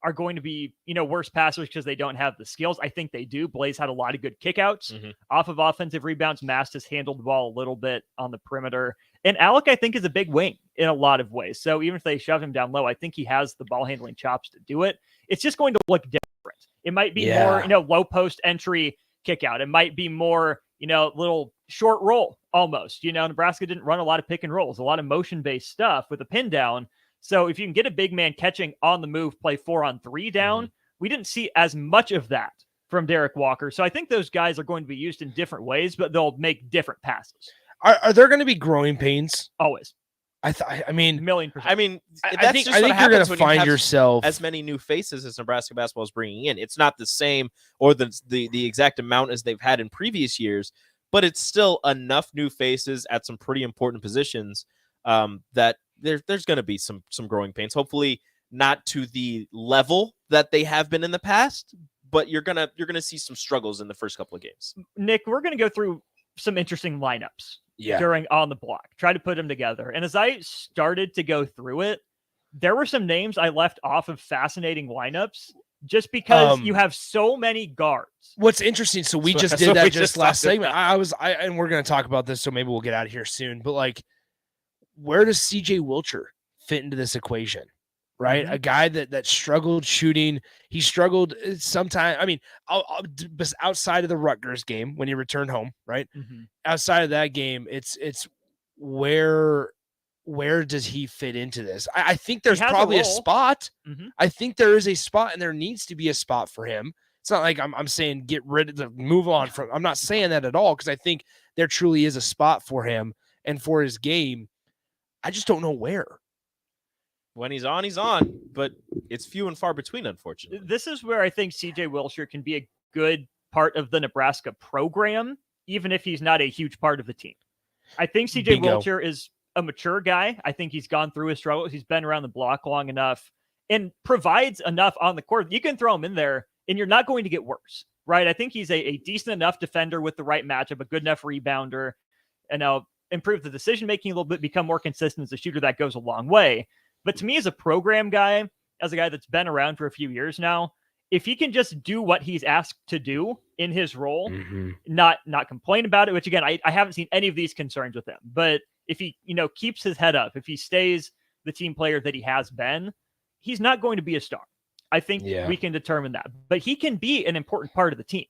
are going to be, worse passers because they don't have the skills. I think they do. Blaze had a lot of good kickouts off of offensive rebounds. Mast has handled the ball a little bit on the perimeter. And Alec, I think, is a big wing in a lot of ways. So even if they shove him down low, I think he has the ball handling chops to do it. It's just going to look different. It might be more, low post entry kick out. It might be more, little short roll almost. Nebraska didn't run a lot of pick and rolls, a lot of motion-based stuff with a pin down. So if you can get a big man catching on the move, play 4-on-3 down, we didn't see as much of that from Derek Walker. So I think those guys are going to be used in different ways, but they'll make different passes. Are there going to be growing pains? Always. I mean, 1,000,000%. I think you're going to find yourself as many new faces as Nebraska basketball is bringing in. It's not the same or the exact amount as they've had in previous years, but it's still enough new faces at some pretty important positions that there's going to be some growing pains. Hopefully not to the level that they have been in the past, but you're gonna see some struggles in the first couple of games. Nick, we're going to go through some interesting lineups during On the Block. Try to put them together. And as I started to go through it, there were some names I left off of fascinating lineups just because you have so many guards. What's interesting, so we just did that just last segment. And we're going to talk about this, so maybe we'll get out of here soon. But where does CJ Wilcher fit into this equation? Right? A guy that struggled shooting. He struggled sometimes. I mean, outside of the Rutgers game when he returned home, right? Outside of that game, it's where does he fit into this? I think there's probably a spot. I think there is a spot, and there needs to be a spot for him. It's not like I'm saying move on from. I'm not saying that at all, because I think there truly is a spot for him and for his game. I just don't know where. When he's on, but it's few and far between, unfortunately. This is where I think CJ Wilcher can be a good part of the Nebraska program, even if he's not a huge part of the team. I think CJ Wilcher is a mature guy. I think he's gone through his struggles. He's been around the block long enough and provides enough on the court. You can throw him in there and you're not going to get worse, right? I think he's a decent enough defender with the right matchup, a good enough rebounder, and now improve the decision-making a little bit, become more consistent as a shooter. That goes a long way. But to me, as a program guy, as a guy that's been around for a few years now, if he can just do what he's asked to do in his role, Mm-hmm. not complain about it, which again, I haven't seen any of these concerns with him, but if he, keeps his head up, if he stays the team player that he has been, he's not going to be a star. I think we can determine that, but he can be an important part of the team.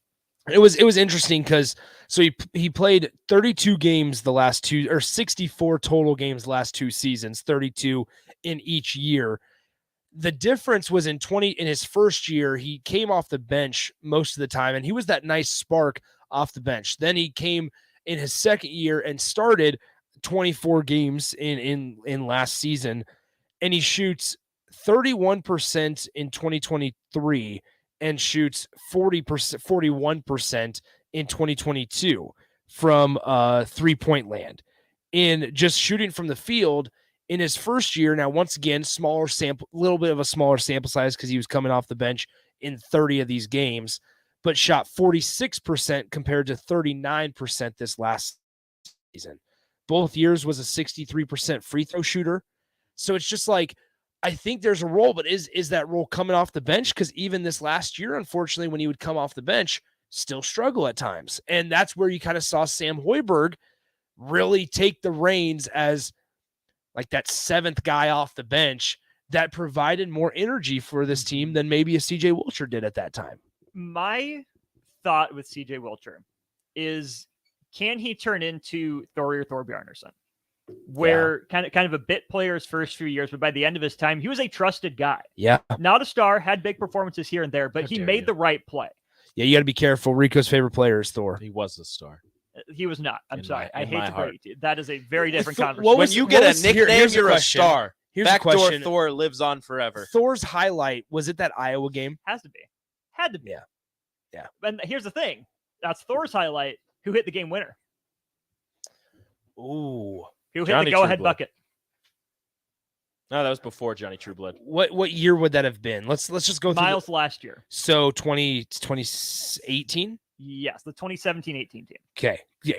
It was interesting because he played 32 games the last two, or 64 total games the last 2 seasons, 32 in each year. The difference was in his first year, he came off the bench most of the time, and he was that nice spark off the bench. Then he came in his second year and started 24 games in last season, and he shoots 31% in 2023 and shoots 41% in 2022 from 3-point land. In just shooting from the field in his first year, now once again, little bit of a smaller sample size because he was coming off the bench in 30 of these games, but shot 46% compared to 39% this last season. Both years was a 63% free throw shooter. So it's just like, I think there's a role, but is that role coming off the bench? Because even this last year, unfortunately, when he would come off the bench, still struggle at times. And that's where you kind of saw Sam Hoiberg really take the reins as like that 7th guy off the bench that provided more energy for this team than maybe a CJ Wilcher did at that time. My thought with CJ Wilcher is, can he turn into Thor Bjarnason? Where kind of a bit player his first few years, but by the end of his time, he was a trusted guy. Yeah. Not a star, had big performances here and there, but he made the right play. Yeah, you got to be careful. Rico's favorite player is Thor. He was the star. He was not. I'm sorry. I hate to heart. break it. That is a very different conversation. When you get a nickname, you're a star. Here's a Backdoor question. Thor lives on forever. Thor's highlight, was it that Iowa game? Has to be. Had to be. Yeah. And here's the thing. That's Thor's highlight. Who hit the game winner? Ooh. Who hit the go-ahead bucket? No, that was before Johnny Trueblood. What year would that have been? Let's just go through Miles last year. So 2018? Yes, the 2017-18 team. Okay. Yeah,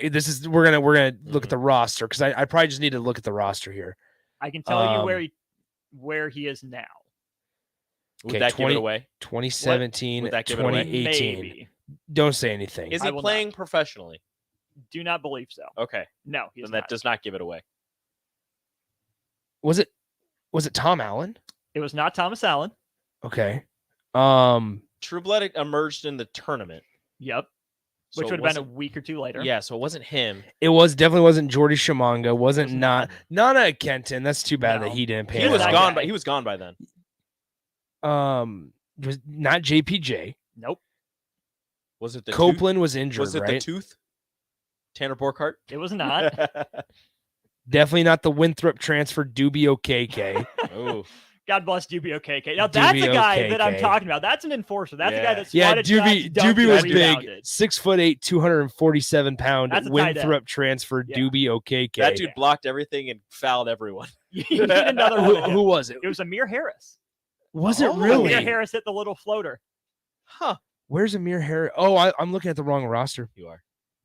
we're gonna look at the roster because I probably just need to look at the roster here. I can tell you where he is now. Would that give it away? 2017, Would that give it away? 2018. Maybe. Don't say anything. Is he playing professionally? Do not believe so. Okay. No, then that does not give it away. Was it Tom Allen? It was not Thomas Allen. Okay. Trueblood emerged in the tournament. Yep. So Which would have been a week or two later. Yeah, so it wasn't him. It definitely wasn't Jordy Shamanga. Wasn't Nana Kenton. That's too bad that he didn't pay. He was gone, but he was gone by then. It was not JPJ. Nope. Was it the Copeland tooth? was injured? Was it right? the tooth? Tanner Borkhardt? It was not. Definitely not the Winthrop transfer Dubio KK. Oh. God bless Dubio KK. Now that's a guy that I'm talking about. That's an enforcer. That's a guy that swatted shots, Doobie was rebounded. big. 6'8", 247-pound That's a tight Winthrop end. transfer Dubio KK. That dude blocked everything and fouled everyone. You need another one. Who was it? It was Amir Harris. Was it really? Amir Harris hit the little floater. Huh. Where's Amir Harris? Oh, I'm looking at the wrong roster. You are.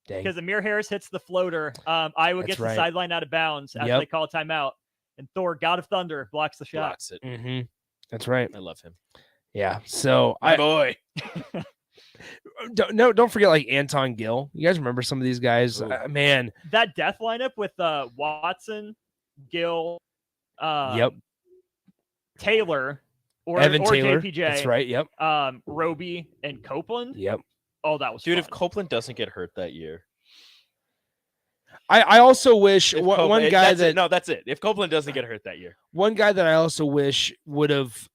Dang. Because Amir Harris hits the floater. Iowa gets the sideline out of bounds after they call a timeout. And Thor, God of Thunder, blocks the shot. Blocks it. Mm-hmm. That's right. I love him. Yeah. So My boy. don't forget like Anton Gill. You guys remember some of these guys? Man. That death lineup with Watson, Gill, Taylor, Evan or Taylor. JPJ. That's right. Yep. Roby and Copeland. Yep. Oh, that was dude. fun. If Copeland doesn't get hurt that year, I also wish one guy that's it. If Copeland doesn't get hurt that year, one guy that I also wish would have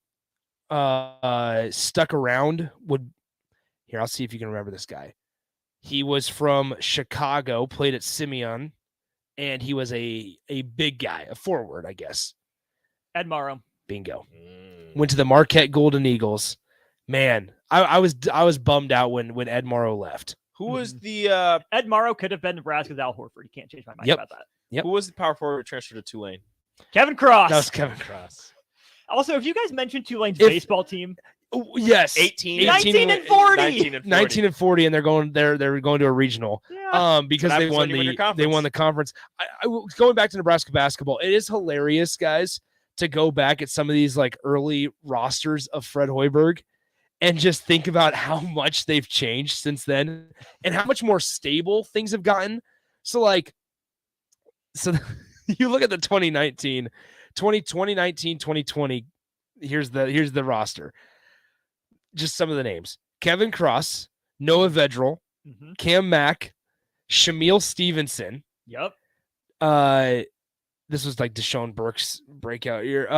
stuck around would. Here, I'll see if you can remember this guy. He was from Chicago, played at Simeon, and he was a big guy, a forward, I guess. Ed Morrow. Bingo. Went to the Marquette Golden Eagles. Man, I was bummed out when Ed Morrow left. Who was the Ed Morrow could have been Nebraska's Al Horford. You can't change my mind about that. Yep. Who was the power forward transfer to Tulane? Kevin Cross. That was Kevin Cross. Also, if you guys mentioned Tulane's baseball team, yes, 19 and 40. 19 and 40, and they're going to a regional. Yeah. Because they won the conference. Going back to Nebraska basketball, it is hilarious, guys, to go back at some of these like early rosters of Fred Hoiberg and just think about how much they've changed since then and how much more stable things have gotten. So you look at the 2019, 2020. Here's the roster. Just some of the names: Kevin Cross, Noah Vedral, Cam Mack, Shamil Stevenson. Yep. This was like Deshaun Burke's breakout year.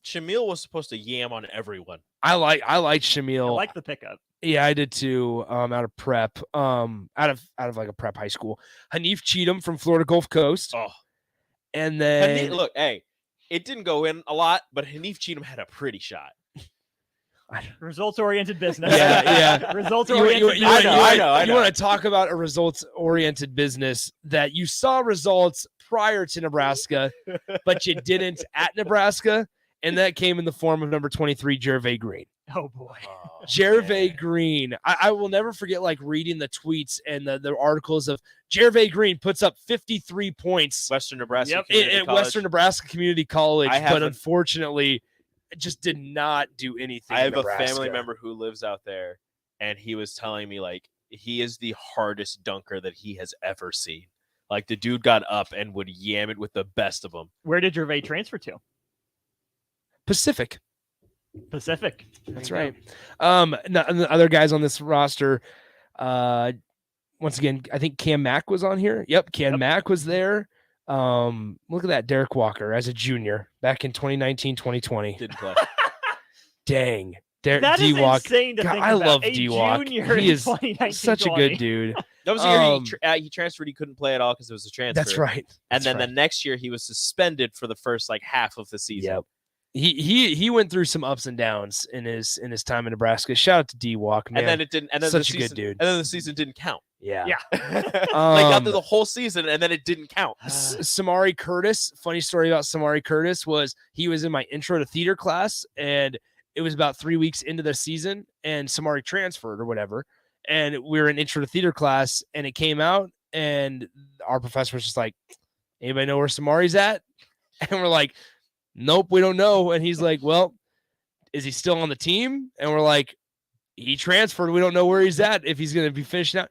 Shamil was supposed to yam on everyone. I like Shamil. I like the pickup. Yeah, I did too. Out of prep, out of like a prep high school. Hanif Cheatham from Florida Gulf Coast. Oh, and then look, hey, it didn't go in a lot, but Hanif Cheatham had a pretty shot. Results-oriented business. Yeah. Results-oriented business. I know. You want to talk about a results-oriented business that you saw results prior to Nebraska, but you didn't at Nebraska, and that came in the form of number 23, Jervay Green. Oh, boy. Jervay Green. I will never forget like reading the tweets and the articles of Jervay Green puts up 53 points. Western Nebraska at Western Nebraska Community College, but unfortunately just did not do anything. I have a family member who lives out there, and he was telling me like he is the hardest dunker that he has ever seen. Like the dude got up and would yam it with the best of them. Where did Gervais transfer to? Pacific. That's right. The other guys on this roster, once again, I think Cam Mack was on here. Yep, Mack was there. Look at that, Derek Walker as a junior back in 2019, 2020. Didn't play. Dang. That is insane to think I about. love A D-Walk. junior He in is 2019, such a good dude. That was the year he transferred. He couldn't play at all because it was a transfer. That's right. And then the next year he was suspended for the first like half of the season. Yep. He went through some ups and downs in his time in Nebraska. Shout out to D-Walk, man. And then it didn't. And then such the a season, good dude. And then the season didn't count. Yeah. They got through the whole season and then it didn't count. Samari Curtis. Funny story about Samari Curtis was he was in my intro to theater class, and it was about 3 weeks into the season, and Samari transferred or whatever. And we were in intro to theater class, and it came out, and our professor was just like, "Anybody know where Samari's at?" And we're like, "Nope, we don't know." And he's like, "Well, is he still on the team?" And we're like, "He transferred. We don't know where he's at, if he's going to be finishing out."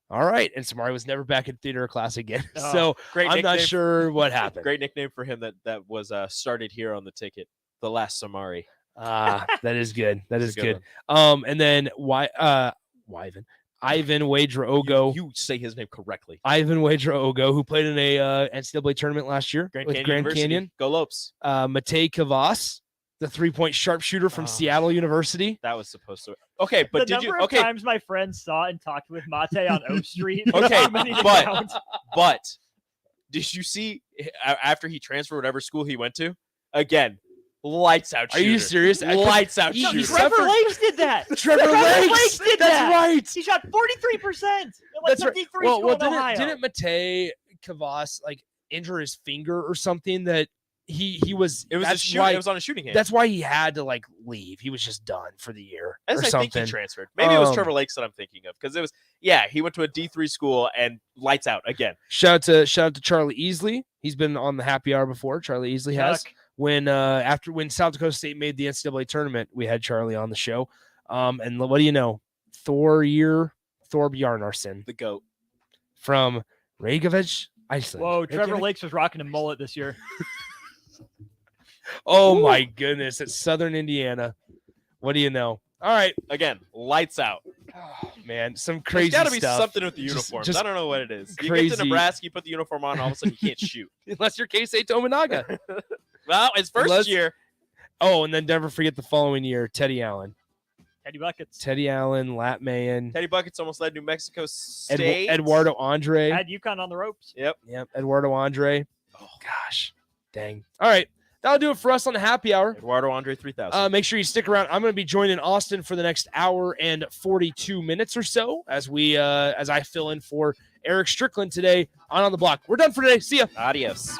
All right. And Samari was never back in theater class again. So I'm not sure what happened. Great nickname for him that was started here on the ticket. The last Samari. That is good. That is good. And then Ivan Wadraogo. You say his name correctly. Ivan Wadraogo, who played in a NCAA tournament last year with Grand Canyon. Go Lopes. Matei Kavas, the 3-point sharpshooter from Seattle University. That was supposed to. Okay, but the number of times my friends saw and talked with Mate on O Street. Okay, but did you see after he transferred whatever school he went to? Again, lights out shooter. Are you serious? Lights out shooter. Trevor Lakes did that. Trevor Lakes did that. That's right. He shot 43%. That's right. Well, didn't Matei Kavas like injure his finger or something that he was? It was on a shooting game. That's why he had to like leave. He was just done for the year or something. Think he transferred. Maybe it was Trevor Lakes that I'm thinking of, because it was he went to a D3 school and lights out again. Shout out to Charlie Easley. He's been on the happy hour before. Charlie Easley has. When South Dakota State made the NCAA tournament, we had Charlie on the show. And what do you know? Thor Bjarnarsson, the GOAT from Reykjavik, Iceland. Whoa, Trevor Lakes was rocking a mullet this year. Oh my goodness, it's Southern Indiana. What do you know? All right, again, lights out. Oh, man, some crazy stuff. There's got to be stuff. something with the uniforms. Just I don't know what it is. You crazy. get to Nebraska, you put the uniform on, all of a sudden you can't shoot. Unless you're Keisei Tominaga. Well, it's first year. Oh, and then never forget the following year, Teddy Allen. Teddy Buckets. Teddy Allen, Lat Mayan. Teddy Buckets almost led New Mexico State. Eduardo Andre. Had UConn on the ropes. Yep. Eduardo Andre. Oh, gosh. Dang. All right. That'll do it for us on the happy hour. Eduardo Andre 3000. Make sure you stick around. I'm going to be joining Austin for the next hour and 42 minutes or so as I fill in for Eric Strickland today on the Block. We're done for today. See ya. Adios.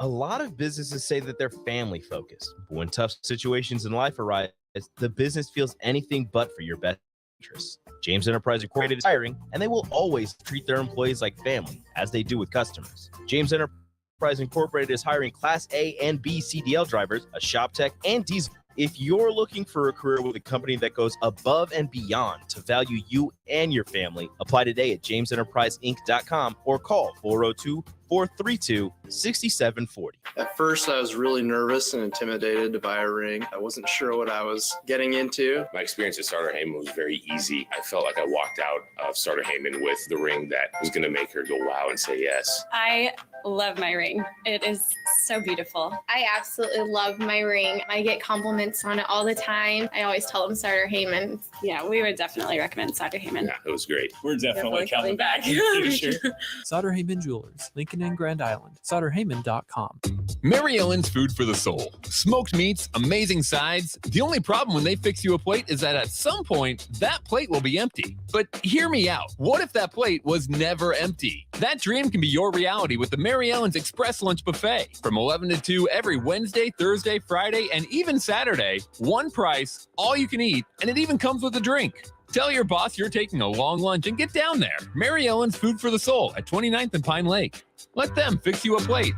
A lot of businesses say that they're family focused, but when tough situations in life arise, the business feels anything but for your best interests. James Enterprise Incorporated is hiring, and they will always treat their employees like family, as they do with customers. James Enterprise Incorporated is hiring Class A and B CDL drivers, a shop tech, and diesel If you're looking for a career with a company that goes above and beyond to value you and your family, apply today at jamesenterpriseinc.com or call 402-432-6740. At first, I was really nervous and intimidated to buy a ring. I wasn't sure what I was getting into. My experience at Starter Heyman was very easy. I felt like I walked out of Starter Heyman with the ring that was going to make her go wow and say yes. I love my ring. It is so beautiful. I absolutely love my ring. I get compliments on it all the time. I always tell them Starter Heyman. Yeah, we would definitely recommend Starter Heyman. Yeah, it was great. We're definitely coming back in the future. Sutter Heyman Jewelers, Lincoln and Grand Island. SutterHeyman.com. Mary Ellen's Food for the Soul. Smoked meats, amazing sides. The only problem when they fix you a plate is that at some point, that plate will be empty. But hear me out. What if that plate was never empty? That dream can be your reality with the Mary Ellen's Express Lunch Buffet. From 11 to 2 every Wednesday, Thursday, Friday, and even Saturday. One price, all you can eat, and it even comes with a drink. Tell your boss you're taking a long lunch and get down there. Mary Ellen's Food for the Soul at 29th and Pine Lake. Let them fix you a plate.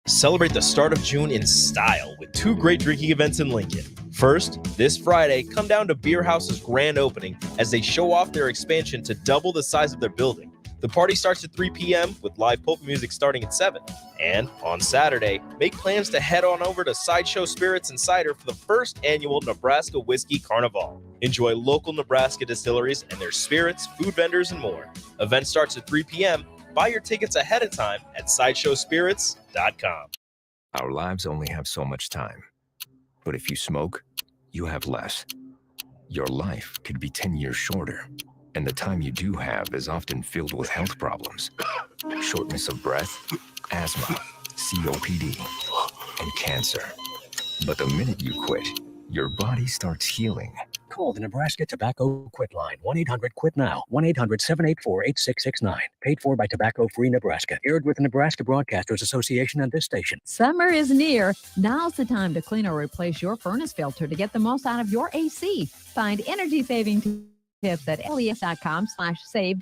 Celebrate the start of June in style with 2 great drinking events in Lincoln. First, this Friday, come down to Beer House's grand opening as they show off their expansion to double the size of their building. The party starts at 3 p.m. with live pulp music starting at 7. And on Saturday, make plans to head on over to Sideshow Spirits and Cider for the first annual Nebraska Whiskey Carnival. Enjoy local Nebraska distilleries and their spirits, food vendors, and more. Event starts at 3 p.m. Buy your tickets ahead of time at sideshowspirits.com. Our lives only have so much time. But if you smoke, you have less. Your life could be 10 years shorter. And the time you do have is often filled with health problems. Shortness of breath, asthma, COPD, and cancer. But the minute you quit, your body starts healing. Call the Nebraska Tobacco Quit Line, 1-800-QUIT-NOW, 1-800-784-8669. Paid for by Tobacco Free Nebraska. Aired with the Nebraska Broadcasters Association and this station. Summer is near. Now's the time to clean or replace your furnace filter to get the most out of your AC. Find energy-saving tips at les.com/save